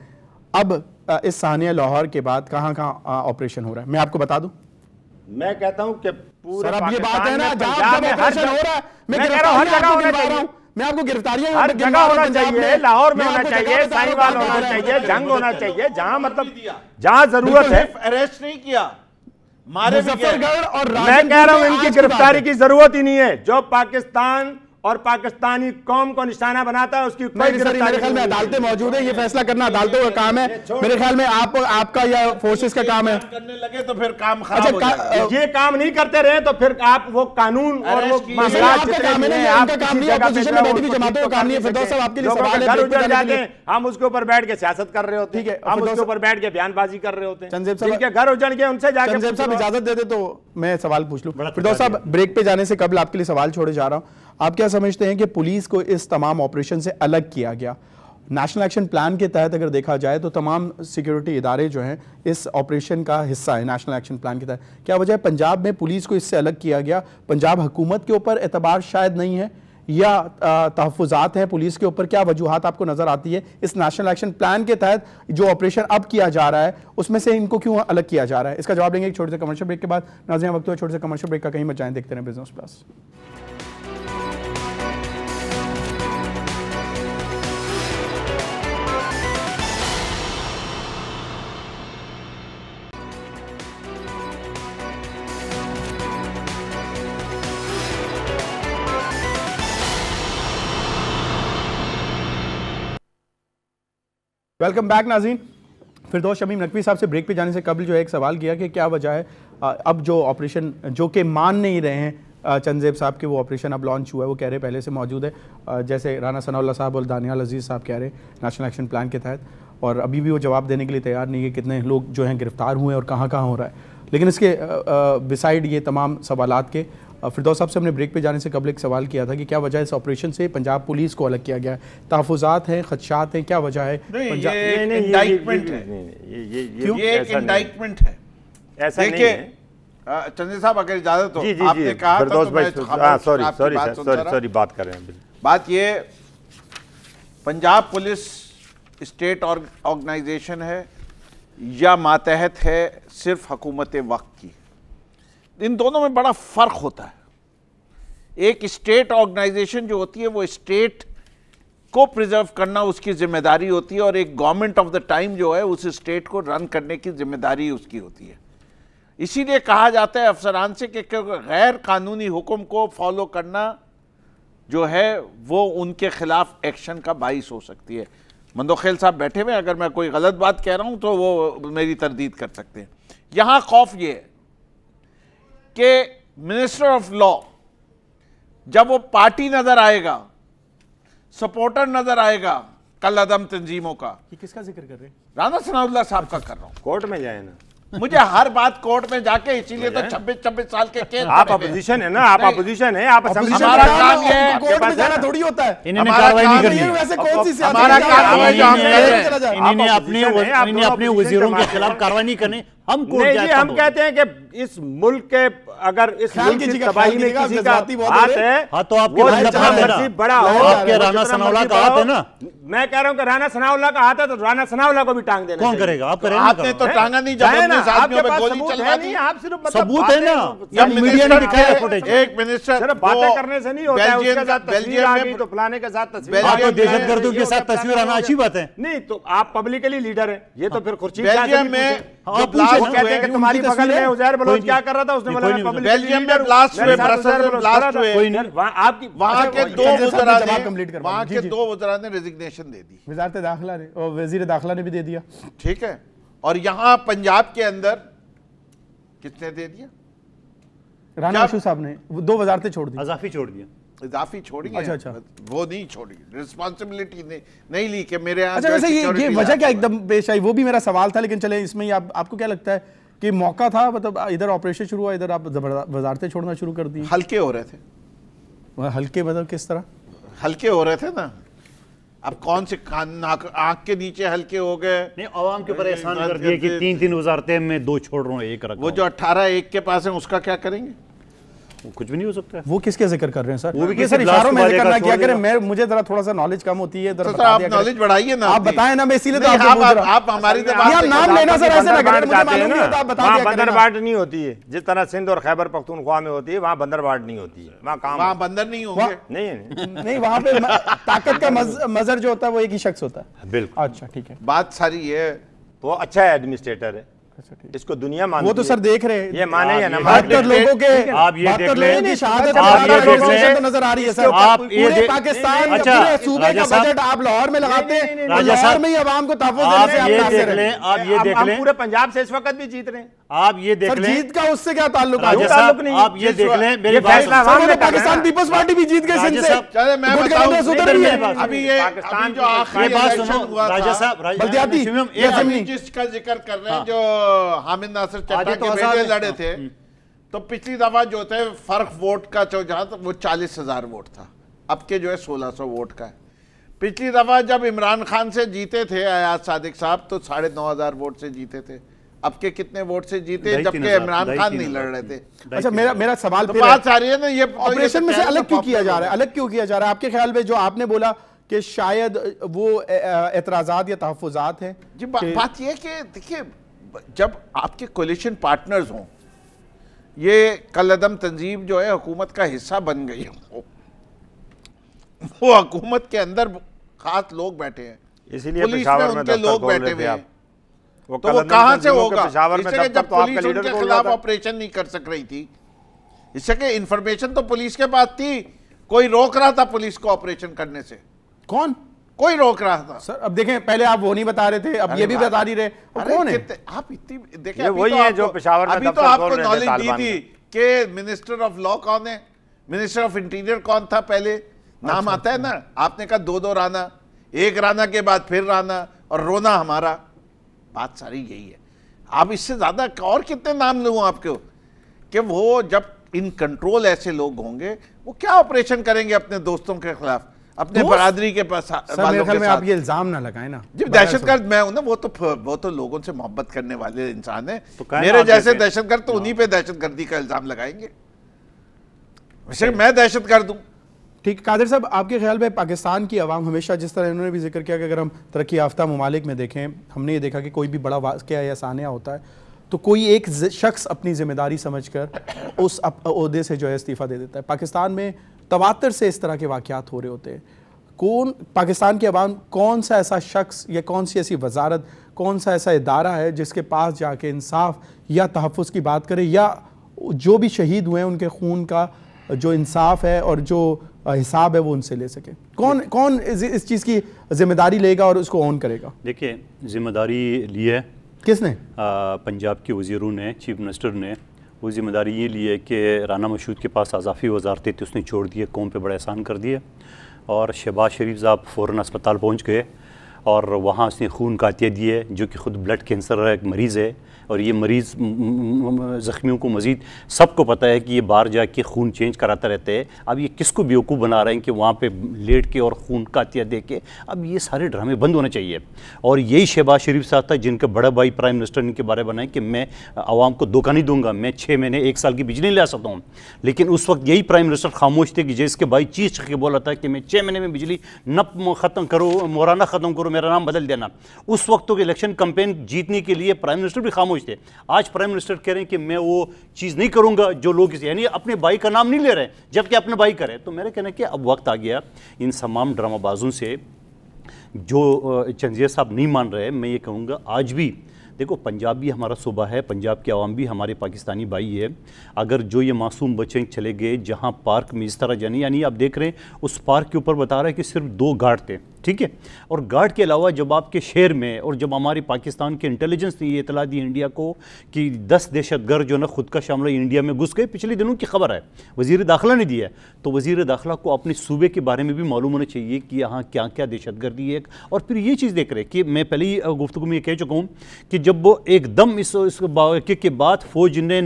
अब इस सानिया लाहौर के बाद कहां कहां ऑपरेशन हो रहा है? मैं आपको बता दूं, मैं कहता हूं कि पूरे ये बात है ना, जहां ऑपरेशन हो रहा है, मैं कह रहा हूं हर जगह होना चाहिए। मैं आपको गिरफ्तारियां हर जगह होना चाहिए, लाहौर में होना चाहिए, साहिवाल होना चाहिए, जंग होना चाहिए, जहां मतलब जहां जरूरत है। अरेस्ट नहीं किया, मारे मुजफ्फरगढ़ और मैं कह रहा हूं इनकी गिरफ्तारी की जरूरत ही नहीं है। जो पाकिस्तान और पाकिस्तानी कौम को निशाना बनाता है उसकी कोई गिरफ्तारी। मेरे ख्याल में अदालतें मौजूद है, ये फैसला करना अदालतों का काम है। मेरे ख्याल में आपका या फोर्सेस का काम है। करने लगे तो फिर काम खराब हो जाएगा। ये काम नहीं करते रहे तो फिर आप वो कानून और वो मामलात का काम है ना, आपका काम नहीं है, अपोजिशन में बैठी हुई जमातों का काम नहीं है। फिरदौस साहब आपके लिए सवाल है, घर उजड़ जाते हैं, हम उसके ऊपर बैठ के सियासत कर रहे होते हैं, हम उसके ऊपर बैठ के बयानबाजी कर रहे होते हैं। चंदेब साहब जिनके घर उजड़ गए उनसे जाके चंदेब साहब इजाजत दे दे तो मैं सवाल पूछ लूं। फिरदौस साहब, ब्रेक पे जाने से कबल आपके लिए सवाल छोड़े जा रहा हूं, आप क्या समझते हैं कि पुलिस को इस तमाम ऑपरेशन से अलग किया गया नेशनल एक्शन प्लान के तहत अगर देखा जाए तो तमाम सिक्योरिटी इदारे जो हैं इस ऑपरेशन का हिस्सा है नेशनल एक्शन प्लान के तहत। क्या वजह है पंजाब में पुलिस को इससे अलग किया गया? पंजाब हुकूमत के ऊपर एतबार शायद नहीं है या तहफ़्फ़ुज़ात हैं पुलिस के ऊपर? क्या वजूहात आपको नज़र आती है इस नेशनल एक्शन प्लान के तहत जो ऑपरेशन अब किया जा रहा है उसमें से इनको क्यों अलग किया जा रहा है? इसका जवाब देंगे एक छोटे से कमर्शियल ब्रेक के बाद। नाज़रीन वक्त हुआ छोटे से कमर्शियल ब्रेक का, कहीं मत जाएं, देखते रहें बिजनेस प्लस। वेलकम बैक नाज़रीन। फिरदौस शमीम नकवी साहब से ब्रेक पे जाने से कबल जो है एक सवाल किया कि क्या वजह है अब जो ऑपरेशन जो कि मान नहीं रहे हैं चंदेब साहब के वो ऑपरेशन अब लॉन्च हुआ है, वो कह रहे पहले से मौजूद है, जैसे राना सनाउल्लाह साहब और दानियाल अजीज़ साहब कह रहे नेशनल एक्शन प्लान के तहत, और अभी भी वो जवाब देने के लिए तैयार नहीं है कितने लोग जो हैं गिरफ्तार हुए और कहाँ कहाँ हो रहा है। लेकिन इसके बिसाइड ये तमाम सवालात के फिरदौस साहब से हमने ब्रेक पे जाने से कबल एक सवाल किया था कि क्या वजह है इस ऑपरेशन से पंजाब पुलिस को अलग किया गया है? तहफ़्फ़ुज़ात हैं, खदशात हैं, क्या वजह है? ये इंडाइटमेंट है, ये एक इंडाइटमेंट है। ऐसा नहीं है चंदे साहब, अगर इजाजत हो, आपने कहा था तो मैं सॉरी बात कर रहे हैं। बात ये, पंजाब पुलिस स्टेट ऑर्गेनाइजेशन है या मातहत है सिर्फ हुकूमत वक्त की? इन दोनों में बड़ा फर्क होता है। एक स्टेट ऑर्गेनाइजेशन जो होती है वो स्टेट को प्रिजर्व करना उसकी जिम्मेदारी होती है, और एक गवर्नमेंट ऑफ द टाइम जो है उस स्टेट को रन करने की जिम्मेदारी उसकी होती है। इसीलिए कहा जाता है अफसरान से कि गैर कानूनी हुक्म को फॉलो करना जो है वो उनके खिलाफ एक्शन का बाइस हो सकती है। मंदोखेल साहब बैठे हुए, अगर मैं कोई गलत बात कह रहा हूं तो वो मेरी तरदीद कर सकते हैं। यहां खौफ ये है कि मिनिस्टर ऑफ लॉ जब वो पार्टी नजर आएगा, सपोर्टर नजर आएगा कल अदम तंजीमों का, किसका जिक्र कर रहे हैं? राना सनाउल्लाह साहब का कर रहा हूं। कोर्ट में जाए ना, मुझे हर बात कोर्ट में जाके, इसीलिए तो 26 साल के केस आप अपोजिशन है ना, आप अपोजिशन है, आप हमारा काम ये है, कोर्ट में जाना थोड़ी होता है। इन्होंने कार्रवाई नहीं करनी है। वैसे कौन सी सियासत हमारा काम है जो हम कर रहे हैं। इन्होंने अपने वजीरों के खिलाफ कार्रवाई नहीं करनी। हम कोर्ट जाते हैं, हम कहते हैं कि इस मुल्क के अगर इस मुल्क की तबाही में किसी का हाथ है, हाँ तो आपके बड़ा हो, आपके राना सनाउल्लाह का हाथ है ना। मैं कह रहा हूं कि राना सनाउल्लाह का हाथ है तो राना सनाउल्लाह को भी टांग देना। कौन करेगा? आप करेंगे? आपने तो टांगा नहीं, जब अपने साथियों पे गोली चलवा दी। आप सिर्फ सबूत है ना, मीडिया ने दिखाया फुटेज। एक मिनिस्टर सिर्फ बातें करने से नहीं होता है, उसके साथ तस्वीर आ गई तो फलाने के साथ तस्वीर आ गई, दहशतगर्दों के साथ तस्वीर आना अच्छी बात है। नहीं तो आप पब्लिकली लीडर हैं, ये तो फिर खुर्शीद बेल्जियम में कहते हैं कि तुम्हारी बगल में उजैर बलोच क्या कर रहा था, उसने बोला बेल्जियम में ब्लास्ट हुए, ब्रसेल्स में ब्लास्ट हुए, आपकी वहां के दो वज़रा ने रेजिग्नेशन दे दी, वज़ारत दाखिला ने और वज़ीर दाखिला ने भी दे दिया। ठीक है, और यहां पंजाब के अंदर किसने दे दिया? राना अशू साहब ने 2 वज़ारतें छोड़ दी, अजाफी छोड़ दिया। इजाफी छोड़ी है। अच्छा। वो नहीं छोड़ी, रिस्पॉन्सिबिलिटी नहीं ली कि मेरे यहाँ। अच्छा, वैसे ये वजह क्या एकदम पेश आई, वो भी मेरा सवाल था, लेकिन चले इसमें आपको क्या लगता है कि मौका था, मतलब इधर ऑपरेशन शुरू हुआ, इधर आप वजारतें छोड़ना शुरू कर दी? हल्के हो रहे थे। हल्के मतलब किस तरह हल्के हो रहे थे ना? अब कौन से आंख के नीचे हल्के हो गए? नहीं, आवाम के ऊपर एहसान कर दिया कि 3 वजारतें मैं 2 छोड़ रहा हूँ, 1 रखा। वो जो 18-1 के पास है उसका क्या करेंगे? कुछ भी नहीं हो सकता है। वो किसके जिक्र कर रहे हैं सर? वो भी सर इशारों में जिक्र ना किया करें। मैं मुझे जरा थोड़ा सा नॉलेज कम होती है, तो आप नॉलेज बढ़ाइए ना, आप बताएं ना, मैं इसीलिए तो आप हमारी नाम लेना सर ऐसे ना करें, मुझे मालूम नहीं होता, आप बता दिया करें। बंदरबाट नहीं होती है जिस तरह सिंध और खैबर पख्तूनख्वा में होती है, वहाँ बंदरबाट नहीं होती है, वहाँ बंदर नहीं होंगे। नहीं, वहाँ पे ताकत का मजर जो होता है वो एक ही शख्स होता है। बिल्कुल। अच्छा, ठीक है, बात सारी है, वो अच्छा है, एडमिनिस्ट्रेटर है, इसको दुनिया मानती है। वो तो सर देख रहे हैं, ये माने या ना माने, लोगों के आप ये देख लें, शहादत आप ये देख लें, तो नजर आ रही है सर। आप ये पूरे पाकिस्तान में पूरे सूबे का बजट आप लाहौर में लगाते हैं, लाहौर में ही आवाम को तहफ़्फ़ुज़ देने से आप ये कासिर देख लें, हैं। आप ये देख लें, पूरे पंजाब से इस वक्त भी जीत रहे हैं। आप ये देख सर लें, जीत का उससे क्या ताल्लुक है? राजा साहब, आप ये देख लें, मेरी बात फैसला सुनो। आवाम ने पाकिस्तान पीपल्स पार्टी भी जीत गई सिंध से। चले मैं गुटकांग्रेस उधर भी है। अभी ये पाकिस्तान जो आखिरी बात इलेक्शन सुनो, हुआ राजा था, साहब, बल्दियाती अभी जिसका जिक्र कर रहे हैं, जो हामिद नासिर चड्ढा के बेटे लड़े थे, तो पिछली दफा जो थे फर्क वोट का जो जहां वो 40,000 वोट था, अब के जो है 1600 वोट का है। पिछली दफा जब इमरान खान से जीते थे अयाज सादिक साहब तो 9,500 वोट से जीते थे। अब के कितने वोट से जीते जबकि इमरान खान नहीं लड़ रहे थे। अच्छा, मेरा सवाल तो बात आ रही है ना, ये ऑपरेशन में से अलग क्यों किया जा रहा है? अलग क्यों किया जा रहा है आपके ख्याल में? जो आपने बोला कि शायद वो एतराजात या तहफ़्फ़ुज़ात हैं जी, बात यह कि देखिए जब आपके कोलिशन पार्टनर्स हों, ये कलअदम तंजीम जो है हुकूमत का हिस्सा बन गई हो, वो हुकूमत के अंदर खास लोग बैठे हैं, इसीलिए पुलिस में उनके लोग बैठे हुए हैं, तो वो कहां से होगा? इसलिए जब पुलिस उनके खिलाफ ऑपरेशन नहीं कर सक रही थी, इससे इंफॉर्मेशन तो पुलिस के पास थी, कोई रोक रहा था पुलिस को ऑपरेशन करने से? कौन? कोई रोक रहा था सर। अब देखें, पहले आप वो नहीं बता रहे थे, अब ये भी बता नहीं रहे, कौन है? आप इतनी देखें, वही है जो पेशावर में अभी तो आपको नॉलेज दी थी कि मिनिस्टर ऑफ लॉ कौन है, मिनिस्टर ऑफ इंटीरियर कौन था, पहले नाम आता है ना। आपने कहा 2 राना, एक राना के बाद फिर राना, और रोना हमारा। बात सारी यही है। आप इससे ज्यादा और कितने नाम लूं आपको कि वो जब इन कंट्रोल ऐसे लोग होंगे, वो क्या ऑपरेशन करेंगे अपने दोस्तों के खिलाफ, अपने बरादरी के पास वालों के साथ? आप ये इल्जाम ना लगाएं ना। जब दहशतगर्द मैं हूं ना, वो तो लोगों से मोहब्बत करने वाले इंसान है। मेरे जैसे दहशतगर्द तो उन्हीं पे दहशतगर्दी का इल्जाम लगाएंगे। वैसे मैं दहशतगर्द हूं। ठीक, कादिर साहब, आपके ख्याल में पाकिस्तान की आवाम हमेशा, जिस तरह इन्होंने भी जिक्र किया कि अगर हम तरक्की याफ्ता ममालिक में देखें, हमने ये देखा कि कोई भी बड़ा वाक़या या सानिया होता है तो कोई एक शख्स अपनी जिम्मेदारी समझकर उस ओहदे से जो है इस्तीफ़ा दे देता है। पाकिस्तान में तवातर से इस तरह के वाक़यात हो रहे होते हैं। पाकिस्तान की आवाम कौन सा ऐसा शख्स या कौन सी ऐसी वजारत, कौन सा ऐसा इदारा है जिसके पास जाके इंसाफ या तहफ़्फ़ुज़ की बात करे, या जो भी शहीद हुए हैं उनके खून का जो इंसाफ है और जो हिसाब है वो उनसे ले सके? कौन इस चीज़ की जिम्मेदारी लेगा और उसको ऑन करेगा? देखिए, जिम्मेदारी ली है किसने? पंजाब के वज़ीरों ने, चीफ मिनिस्टर ने वो जिम्मेदारी ये ली है कि राना मशहूद के पास अज़ाफ़ी वजारतें थी, उसने छोड़ दिए, कौम पे बड़ा एहसान कर दिया। और शहबाज शरीफ साहब फ़ौरन अस्पताल पहुँच गए और वहाँ उसने खून का अतिया दिए, जो कि ख़ुद ब्लड कैंसर एक मरीज़ है। और ये मरीज़ ज़ख्मियों को मज़ीद सबको पता है कि ये बाहर जाके खून चेंज कराता रहता है। अब ये किसको बेवकूफ़ बना रहे हैं कि वहाँ पे लेट के और खून का अतिया दे के? अब ये सारे ड्रामे बंद होने चाहिए। और यही शहबाज शरीफ साहब था जिनका बड़ा भाई प्राइम मिनिस्टर इनके बारे में बनाए कि मैं आवाम को धोखा नहीं दूंगा, मैं 6 महीने 1 साल की बिजली ला सकता हूँ। लेकिन उस वक्त यही प्राइम मिनिस्टर खामोश थे कि जिसके भाई चीख के बोला था कि मैं 6 महीने में बिजली न ख़त्म करो, मोराना ख़त्म करो, मेरा नाम बदल देना। उस वक्त तो इलेक्शन कैंपेन जीतने के लिए प्राइम मिनिस्टर भी खामोश थे। आज प्राइम मिनिस्टर कह रहे हैं कि मैं वो चीज़ नहीं करूंगा जो लोग, यानी अपने भाई का नाम नहीं ले रहे जबकि अपने भाई करें। तो मेरा कहना है कि अब वक्त आ गया इन तमाम ड्रामाबाजों से, जो चंदिया साहब नहीं मान रहे। मैं ये कहूँगा आज भी देखो, पंजाब भी हमारा सूबा है, पंजाब के अवाम भी हमारे पाकिस्तानी भाई है। अगर जो ये मासूम बच्चे चले गए जहाँ पार्क में इस तरह जानी, यानी आप देख रहे हैं उस पार्क के ऊपर बता रहा है कि सिर्फ 2 गार्ड थे, ठीक है। और गार्ड के अलावा जब आपके शहर में, और जब हमारे पाकिस्तान के इंटेलिजेंस ने ये इतला दी इंडिया को कि 10 दहशतगर्द जो ना खुद का शामिल इंडिया में घुस गए, पिछले दिनों की खबर है, वज़ीर दाखिला ने दिया है। तो वज़ीर दाखिला को अपने सूबे के बारे में भी मालूम होना चाहिए कि यहाँ क्या क्या दहशतगर्दी है। और फिर ये चीज़ देख रहे कि मैं पहले ही गुफ्तगू में ये कह चुका हूँ कि जब वो एकदम इस वाक़े के बाद फ़ौज ने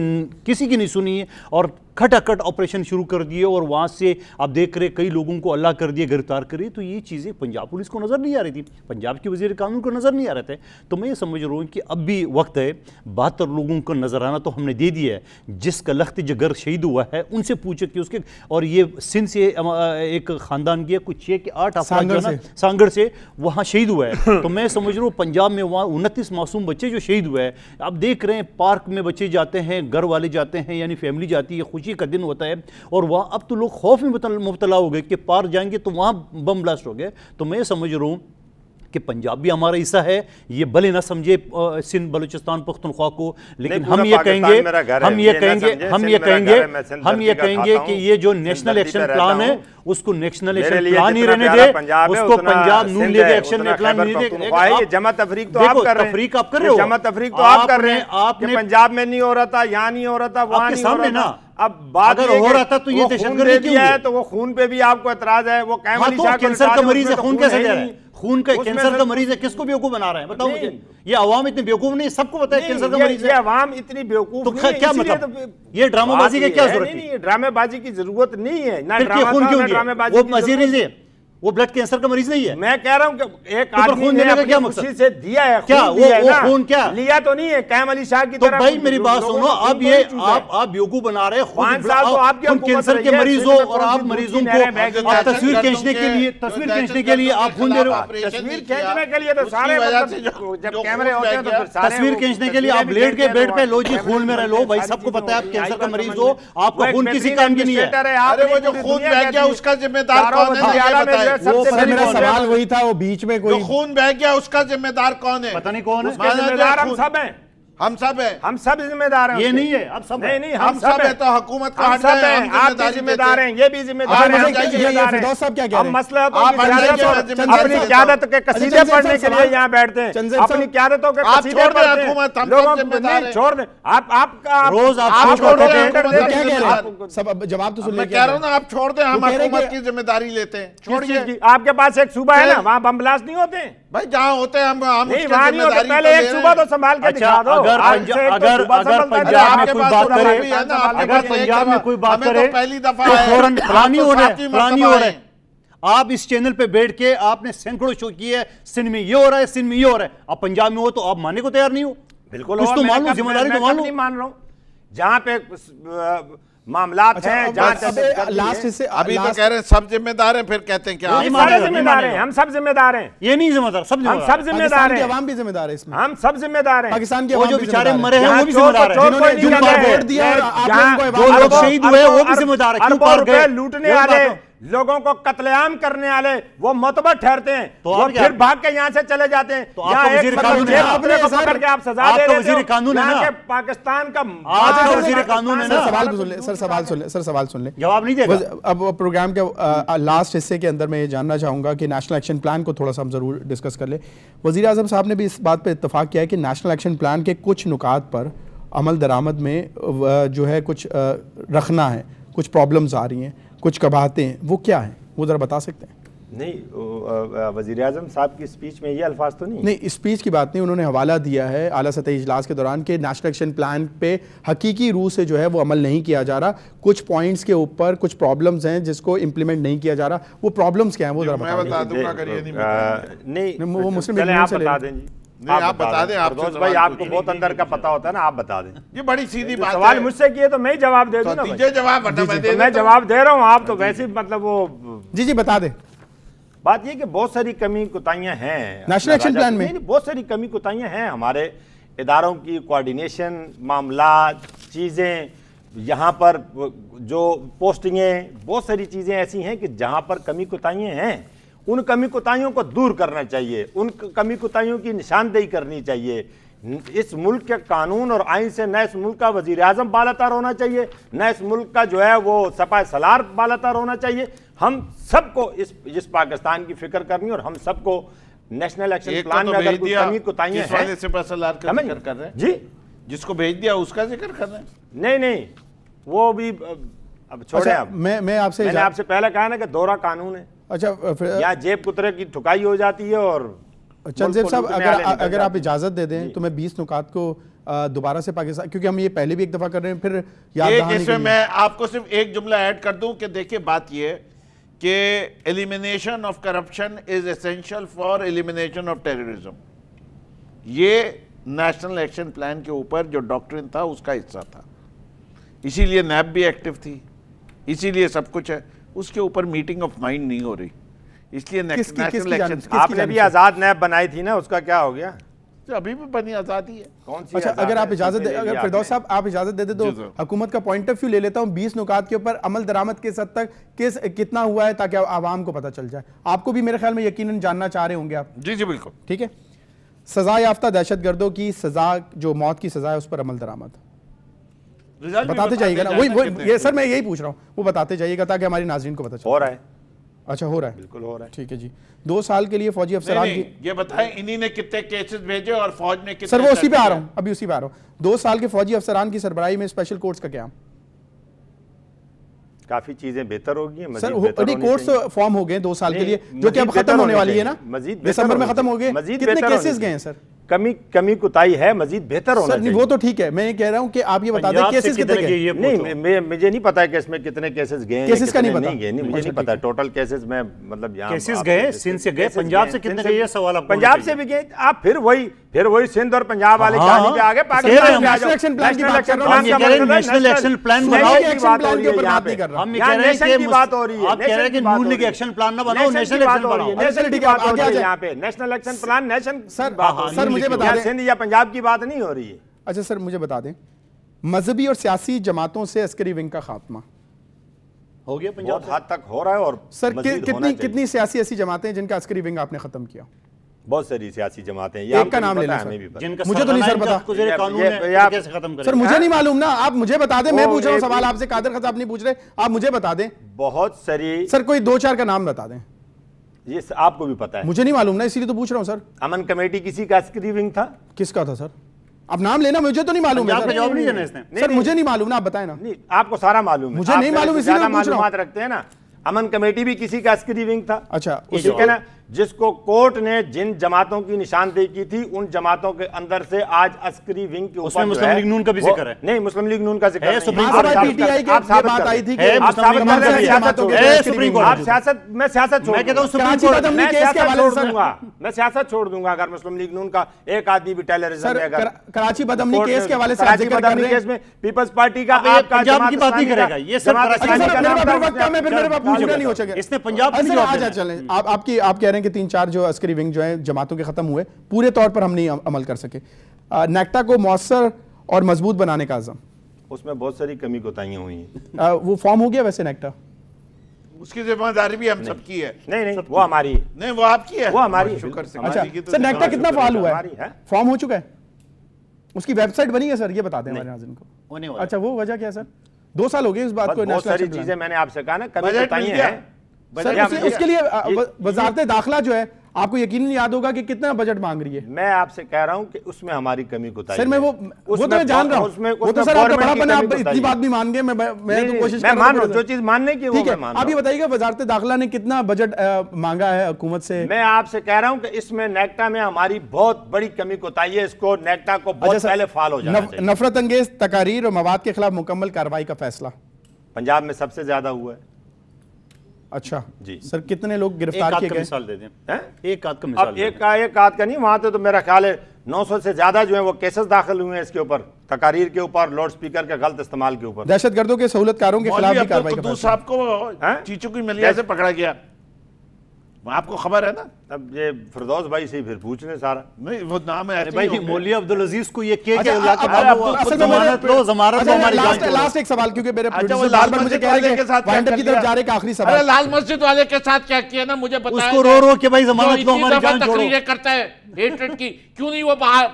किसी की नहीं सुनी और खटाखट ऑपरेशन शुरू कर दिए और वहाँ से आप देख रहे कई लोगों को अल्लाह कर दिए, गिरफ्तार करिए, तो ये चीज़ें पंजाब पुलिस को नज़र नहीं आ रही थी, पंजाब के वज़ीर कानून को नज़र नहीं आ रहे थे। तो मैं ये समझ रहा हूँ कि अब भी वक्त है, 72 लोगों को नजर आना तो हमने दे दिया है। जिसका लख्त जगर शहीद हुआ है उनसे पूछे कि उसके, और ये सिंध से एक ख़ानदान गया, कुछ 6 के 8 सांगड़ से वहाँ शहीद हुआ है। तो मैं समझ रहा हूँ पंजाब में वहाँ 29 मासूम बच्चे जो शहीद हुए हैं। आप देख रहे हैं पार्क में बच्चे जाते हैं, घर वाले जाते हैं, यानी फैमिली जाती है, खुशी का दिन होता है। और वहाँ अब तो लोग खौफ में मुब्तला हो गए कि पार जाएंगे तो वहाँ बम ब्लास्ट हो गए। तो मैं समझ रहा हूँ कि पंजाब भी हमारा हिस्सा है, ये भले ना समझे सिंध बलूचिस्तान पख्तूनख्वा को, लेकिन हम ये कहेंगे कि ये जो नेशनल एक्शन प्लान है उसको नेशनल एक्शन प्लान ही रहने दे, उसको पंजाब नून लीग एक्शन प्लान नहीं दे। जमा तफरीक तो आप कर रहे हो, जमा तफरीक तो आप कर रहे हैं। आपने पंजाब में नहीं हो रहा था, यहाँ नहीं हो रहा था, वहाँ नहीं हो रहा था। अब बात अगर हो रहा था तो ये दहशतगर्दी क्यों है? तो वो खून पे भी आपको एतराज है। वो कैंसर का मरीज है, खून कैसे जा रहा है? खून का कैंसर का मरीज है, किसको बेवकूफ बना रहा है बताओ मुझे? ये अवाम इतनी बेवकूफ नहीं, सबको पता है कैंसर का मरीज है। अवाम इतनी बेवकूफ तो क्या मतलब ये ड्रामाबाजी की क्या जरूरत है? ड्रामेबाजी की जरूरत नहीं है ना, खून क्यों ड्रामेबाजी। वो वजीर वो ब्लड कैंसर का मरीज नहीं है। मैं कह रहा हूं कि एक तो आदमी खून ने देने का अपनी क्या खुशी मकसद से दिया है, क्या खून दिया है वो ना, खून क्या लिया तो नहीं है कैम अली शाह की तो तरह। भाई मेरी बात सुनो, अब ये आप बेवकूफ बना रहे हैं, 5 साल तो आपकी खुद हुकूमत कैंसर के रही है, मरीज हो और आप मरीजों को आप तस्वीर खींचने के लिए आप खून दे रहे हो। तस्वीर खींचने के लिए तो सारे जब कैमरे होते हैं तो फिर सारे तस्वीर खींचने के लिए आप लेट के बेड पे लो जी खून में रह लो, भाई सबको पता है आप कैंसर का मरीज हो, आपका खून किसी काम की नहीं है। अरे वो जो खून बह गया उसका जिम्मेदार कौन है? मेरा सवाल वही था, वो बीच में कोई खून बह गया उसका जिम्मेदार कौन है? पता नहीं कौन है। जिम्मेदार हम सब हैं, हम सब है, हम सब जिम्मेदार हैं। ये नहीं है अब सब नहीं हम सब है तो हुकूमत का हम सब हैं, आप भी जिम्मेदार हैं, ये भी जिम्मेदार हैं, फिरदौस साहब क्या कह रहे हैं? मसला तो अपनी क़यादत के कसीदे पढ़ने के लिए यहाँ बैठते हैं, अपनी क़यादतों के कसीदे पढ़ते हैं, लोगों को नहीं छोड़ दें। आप रोज आप छोड़ दें, सब जवाब तो सुन मैं कह रहा हूँ ना, आप छोड़ दें, हम हुकूमत की जिम्मेदारी लेते हैं। छोड़िए, आपके पास एक सूबा है ना, वहाँ बम ब्लास्ट नहीं होते हैं भाई, जहाँ होते हैं हम नहीं, वहाँ नहीं होते। पहले एक सूबा तो संभाल के दिखा दो। अगर पंजाब में कोई बात करे, अगर पंजाब में कोई बात करे पहली दफा तो फौरन फलानी हो रहे हैं। आप इस चैनल पे बैठ के आपने सैकड़ों शो किए है, सिंध में ये हो रहा है, सिंध में ये हो रहा है, आप पंजाब में हो तो आप मानने को तैयार नहीं हो। बिल्कुल कुछ तो मान लो, जिम्मेदारी तो मान लो। नहीं मान रहा हूँ, जहाँ पे मामलात हैं, जहाँ लास्ट से अभी तो कह रहे हैं सब जिम्मेदार हैं, फिर कहते हैं क्या सारे जिम्मेदार हैं, हम सब जिम्मेदार हैं। ये नहीं जिम्मेदार, सब हम सब जिम्मेदार हैं, अवाम भी जिम्मेदार है इसमें, हम सब जिम्मेदार हैं। पाकिस्तान के वो जो बेचारे मरे हैं वो भी जिम्मेदार है, जिन्होंने वोट दिया और आप लोगों को जो लोग शहीद हुए वो भी जिम्मेदार है। अरबों रुपए लूटने वाले, लोगों को कत्लेआम करने वाले वो मोतबर ठहरते हैं, तो वो फिर भाग के यहाँ से चले जाते हैं। तो आपका वजीर कानून है, को पकड़ के आप सजा दे रहे हो। कानून है ना, पाकिस्तान का वजीर कानून है ना। सवाल सुन ले सर, सवाल सुन ले, जवाब नहीं देगा। अब प्रोग्राम के लास्ट हिस्से के अंदर मैं ये जानना चाहूंगा कि नेशनल एक्शन प्लान को थोड़ा सा हम जरूर डिस्कस कर ले। वजीर आजम साहब ने भी इस बात पर इत्तफाक किया है कि नेशनल एक्शन प्लान के कुछ नुकात पर अमल दरामद में जो है कुछ रखना है, कुछ प्रॉब्लम्स आ रही हैं, कुछ कबाहतें हैं, वो क्या है वो ज़रा बता सकते हैं? नहीं, वज़ीर आज़म साहब की स्पीच में ये अल्फाज तो नहीं, स्पीच की बात नहीं, उन्होंने हवाला दिया है आला सतही इजलास के दौरान के नेशनल एक्शन प्लान पे हकीकी रूह से जो है वो अमल नहीं किया जा रहा, कुछ पॉइंट्स के ऊपर कुछ प्रॉब्लम्स हैं जिसको इम्प्लीमेंट नहीं किया जा रहा। वो प्रॉब्लम्स क्या हैं वो ज़रा बता दूंगा। नहीं, वो मुस्लिम आप बता दें, आप बता दें, आप भाई आपको बहुत अंदर का पता होता है ना, आप बता दें। ये बड़ी सीधी बात है, सवाल मुझसे किए तो मैं ही जवाब दे दूं ना। मैं जवाब दे रहा हूँ, आप तो वैसे मतलब वो जी बता दें। बात ये कि बहुत सारी कमी कुताहियां हैं नेशनल एक्शन प्लान में, बहुत सारी कमी कुताहियां हैं हमारे इदारों की, कोऑर्डिनेशन, मामला, चीज़ें, यहाँ पर जो पोस्टिंगें, बहुत सारी चीज़ें ऐसी हैं कि जहाँ पर कमी कुताहियां हैं, उन कमी कुताहियों को दूर करना चाहिए, उन कमी कुताहियों की निशानदेही करनी चाहिए। इस मुल्क के कानून और आइन से न इस मुल्क का वज़ीर आज़म बालातर होना चाहिए, न इस मुल्क का जो है वो सपा सलार बालातर होना चाहिए। हम सबको इस पाकिस्तान की फिक्र करनी, और हम सबको नेशनल एक्शन प्लान में अगर कोई कमी कुताहियां हैं, सपा सलार का जिक्र कर रहे हैं जी, जिसको भेज दिया उसका जिक्र कर रहे हैं। नहीं, वो भी अब छोड़े। अच्छा, मैंने आपसे पहले कहा ना कि दोहरा कानून है। अच्छा, या जेब कुतरे की ठुकाई हो जाती है। और चंदेब साहब, अगर आप इजाजत दे दें तो मैं 20 नुकात को दोबारा से पाकिस्तान, क्योंकि हम ये पहले भी एक दफा कर रहे हैं, फिर याद इसमें मैं आपको सिर्फ एक जुमला ऐड कर दूं कि देखिए बात ये कि elimination of corruption is essential for elimination of terrorism. ये नेशनल एक्शन प्लान के ऊपर जो डॉक्ट्रिन था उसका हिस्सा था, इसीलिए नैब भी एक्टिव थी, इसीलिए सब कुछ है। उसके ऊपर मीटिंग ऑफ माइंड नहीं हो रही, इसलिए नेशनल एक्शन। आपने भी आजाद नैब बनाई थी ना, उसका क्या हो गया? अभी भी बनी आजादी है। कौन सी? अच्छा, अगर आप इजाजत दे, अगर फिरदौस साहब आप इजाजत दे दे तो हुकूमत का पॉइंट ऑफ व्यू ले लेता हूं 20 नुकात के ऊपर अमल दरामद किस हद तक कितना हुआ है, ताकि आवाम को पता चल जाए। आपको भी मेरे ख्याल में यकीनन जानना चाह रहे होंगे आप। जी बिल्कुल, ठीक है। सजा याफ्ता दहशतगर्दों की सजा, जो मौत की सजा है, उस पर अमल दरामद बताते जाइएगा ना। वही ये सर मैं यही पूछ रहा हूँ, वो बताते जाइएगा ताकि हमारी नाज़रीन को पता चले। हो रहा है। अच्छा, हो रहा है, बिल्कुल हो रहा है। ठीक है जी। 2 साल के लिए फौजी अफसरान की, ये बताएं इन्हीं ने कितने केसेस भेजे और फौज ने कितने? सर वो उसी पे आ रहा हूँ, अभी उसी पे आ रहा हूँ। 2 साल के फौजी अफसरान की सरबराही में स्पेशल कोर्ट्स का क्या? काफी चीजें बेहतर होगी सर। कोर्ट्स फॉर्म हो गए 2 साल के लिए, जो कि अब खत्म होने वाली है ना, दिसंबर में खत्म हो गए। कितने केसेस गए हैं सर? कमी कुताही है, मजीद बेहतर होना चाहिए। वो तो ठीक है, मैं ये कह रहा हूँ कि आप ये बता दें केसेस कितने गए। नहीं, मुझे नहीं पता है कि इसमें कितने केसेस गए, केसेस का नहीं पता, मुझे नहीं पता टोटल केसेस में, मतलब यहाँ केसेस गए, सिंध से गए, पंजाब से कितने गए, ये सवाल आपको पंजाब से भी गए। आप फिर वही सिंध और पंजाब वाले कहानी पे आगे पाकिस्तान नेशनल एक्शन प्लान की बात कर रहा हूं, नेशनल एक्शन प्लान बनाओ, एक्शन प्लान के ऊपर बात नहीं कर रहा। हम ये कह रहे हैं कि बात हो रही है, आप कह रहे हैं कि नून लीग एक्शन प्लान ना बनाओ, नेशनल एक्शन बनाओ। नेशनल ठीक है, आगे आ जाए यहाँ पे national action plan, nation sir मुझे बता दें, सिंध या पंजाब की बात नहीं हो रही है। अच्छा सर मुझे बता दें, मजहबी और सियासी जमातों से अस्करी विंग का खात्मा हो गया, पंजाब बहुत हद तक हो रहा है। और सर कितनी सियासी ऐसी जमातें जिनका अस्करी विंग आपने खत्म किया? बहुत सारी सियासी जमातें, एक का नाम लेना सर, मुझे तो नहीं सर पता, कैसे खत्म करें सर मुझे नहीं मालूम ना, आप मुझे बता दें। मैं पूछ रहा हूँ सवाल आपसे, कादर खताब नहीं पूछ रहे, आप मुझे बता दें। बहुत सारी सर कोई 2-4 का नाम बता दें। ये आपको भी पता है, मुझे नहीं मालूम ना, इसीलिए तो पूछ रहा हूँ सर। अमन कमेटी किसी का अस्करी विंग था? किसका था सर? आप नाम लेना, मुझे तो नहीं मालूम है जवाब नहीं देना इसने। सर मुझे नहीं मालूम ना, आप बताएं ना। नहीं, आपको सारा मालूम है, मुझे नहीं मालूम, इसीलिए पूछ रहा हूं। रखते हैं ना। अमन कमेटी भी किसी का अस्करी विंग था। अच्छा, ठीक है ना, जिसको कोर्ट ने जिन जमातों की निशानदेही की थी, उन जमातों के अंदर से आज अस्करी विंग के ऊपर मुस्लिम लीग नून का भी जिक्र है। नहीं, मुस्लिम लीग नून का जिक्र है। पीटीआई की बात आई थी कि आप सियासत, मैं सियासत छोड़ दूंगा, मैं सियासत छोड़ दूंगा अगर मुस्लिम लीग नून का एक आदमी भी टेररिज्म में, अगर कराची बदअमनी केस के हवाले से केस में पीपल्स पार्टी का पंजाब की बात नहीं करेगा ये सर, इसने पंजाब चले। आप कह रहे हैं कि 3-4 जो अस्करी विंग जो है जमातों के खत्म हुए, पूरे तौर पर हम नहीं अमल कर सके। नेक्टा को मौसर और मजबूत बनाने का आज़म, उसमें बहुत सारी कमी कोताहियां हुई हैं। वो फॉर्म हो गया वैसे नेक्टा? उसकी जिम्मेदारी भी हम सबकी है। नहीं, वो हमारी नहीं, वो आपकी है, वो हमारी। अच्छा सर, नेक्टा कितना फाल हुआ है? फॉर्म हो चुका है? उसकी वेबसाइट बनी है सर, ये बता दें हमारे नाज़रीन को। अच्छा, वो वजह क्या सर? 2 साल हो गए इस बात को। बहुत सारी चीजें मैंने आपसे कहा ना, कमी कोताहियां हैं। उसके लिए वजारत दाखिला जो है, आपको यकीनन याद होगा कि कितना बजट मांग रही है। मैं आपसे कह रहा हूं कि उसमें हमारी कमी कोताही सर, मैं वो तो मैं जान रहा हूं, वो तो सर आपका बड़ापन है, आप इतनी बात भी मान गए। मैं तो कोशिश मैं मान रहा हूं, जो चीज मानने की वो मैं मान रहा हूं। आप ये बताइएगा वजारत दाखिला ने कितना बजट मांगा है हुकूमत से? मैं आपसे कह रहा हूं कि इसमें नेक्टा में हमारी बहुत बड़ी कमी कोताही है। इसको नेक्टा को बहुत पहले फाल हो जाना चाहिए। नफरत अंगेज तकारीर और मवाद के खिलाफ मुकम्मल कार्रवाई का फैसला पंजाब में सबसे ज्यादा हुआ है। अच्छा जी सर, कितने लोग गिरफ्तार किए गए? मिसाल दे दें, एक आध का मिसाल। अब एक आध का नहीं, वहां तो मेरा ख्याल है 900 से ज्यादा जो है वो केसेस दाखिल हुए हैं इसके ऊपर, तकारीर के ऊपर, लाउड स्पीकर के गलत इस्तेमाल के ऊपर। दहशतगर्दों के सहूलतकारों के खिलाफ भी कार्रवाई का फैसला। साहब को चीचू की मिलिया से पकड़ा गया, आपको खबर है ना? अब ये फिरदौस भाई से फिर पूछ ले सारा। नहीं, वो नाम है भाई, मौलवी अब्दुल अजीज को ये के लास्ट एक सवाल, क्योंकि मेरे मुझे कह रहे हैं वाइंड अप की तरफ जा रहे हैं, आखिरी सवाल। लाल मस्जिद वाले के साथ क्या किया ना, मुझे पता है। उसको रो के भाई जमानत लो, हमारी जान छोड़ो। तकरीरें करता है हेट्रेड की, क्यों नहीं वो बाहर?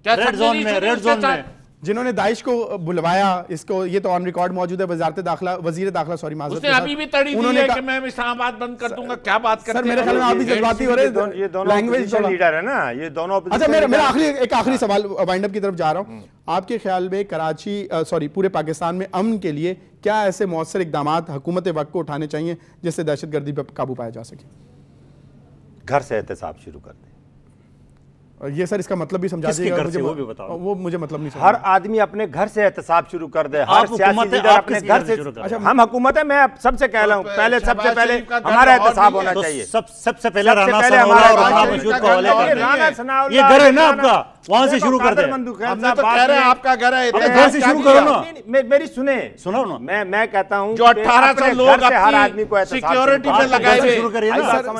क्या रेड जोन में जिन्होंने दाइश को बुलवाया, इसको ये तो ऑन रिकॉर्ड मौजूद है, वजीर दाखिला सॉरी माजरत, उसने अभी भी तड़ी दी है कि मैं इस्लामाबाद बंद कर दूंगा। क्या बात करते हैं सर? मेरे ख्याल में आप भी जज्बाती हो रहे हैं। ये दोनों लैंग्वेज लीडर है ना, ये दोनों। अच्छा, मेरा आखिरी सवाल, वाइंड अप की तरफ जा रहा हूं। आपके ख्याल में कराची पूरे पाकिस्तान में अमन के लिए क्या ऐसे मौसर इकदाम हुकूमत वक्त को उठाने चाहिए जिससे दहशतगर्दी पर काबू पाया जा सके? घर से एहतसाब शुरू कर दे। ये सर इसका मतलब भी समझा दीजिएगा मुझे, वो भी बताओ। वो मुझे मतलब नहीं समझ। हर आदमी अपने घर से एहतसाब शुरू कर दे, हर सियासी लीडर अपने घर से। अच्छा, हम हुकूमत है, मैं सबसे कह रहा हूं, पहले सबसे पहले हमारा एहतसाब होना चाहिए। सबसे पहले ये घर है ना आपका, वहां से शुरू कर दे। आपका घर है, घर से शुरू करो ना। मेरी सुनो ना, मैं कहता हूं जो 1800 लोग हर आदमी को सिक्योरिटी में लगाए हुए।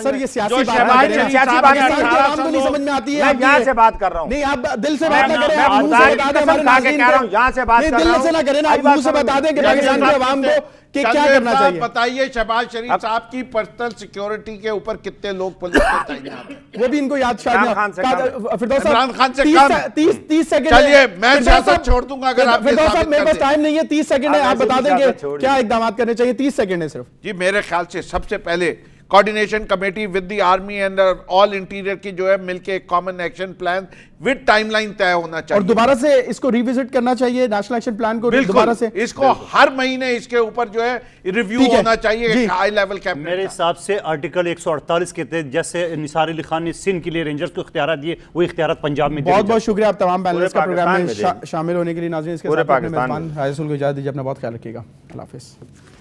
सर ये सियासी बात नहीं समझ में आती है। यहाँ से बात कर रहा हूँ, नहीं आप दिल से बात ना करें, यहाँ से बात कर रहा हूँ, दिल से ना करें, आप मुंह से बता दें कि पाकिस्तान की आवाम को कि क्या करना चाहिए। बताइए शहबाज शरीफ साहब की पर्सनल सिक्योरिटी के ऊपर कितने लोग पुलिस के तैनात हैं? वो भी इनको याद शायद इमरान खान से कम। 30 सेकंड। चलिए मैं सियासत छोड़ दूंगा अगर आप। फिरदौस साहब मेरे पास टाइम नहीं है, 30 सेकंड है, आप बता देंगे क्या इकदाम करने चाहिए? 30 सेकंड है सिर्फ। जी मेरे ख्याल से सबसे पहले coordination committee with the army and all interior की जो है मिलके एक common action plan with timeline तय होना चाहिए और दोबारा से इसको रिविजिट करना चाहिए नेशनल एक्शन प्लान को दोबारा से। इसको हर महीने इसके ऊपर जो है रिव्यू होना चाहिए हाई लेवल कैबिनेट। मेरे हिसाब से आर्टिकल 148 के तहत जैसे निसार अली खान ने सिंध के लिए रेंजर्स को इख्तियार दिए, वो इख्तियार पंजाब में। बहुत बहुत शुक्रिया आप तमाम पैनलिस्ट का प्रोग्राम में शामिल होने के लिए। नाज़रीन, इसके साथ अपने मेजबान हारिस को इजाज़त दीजिए। अपना बहुत ख्याल रखिएगा। अल्लाह हाफ़िज़।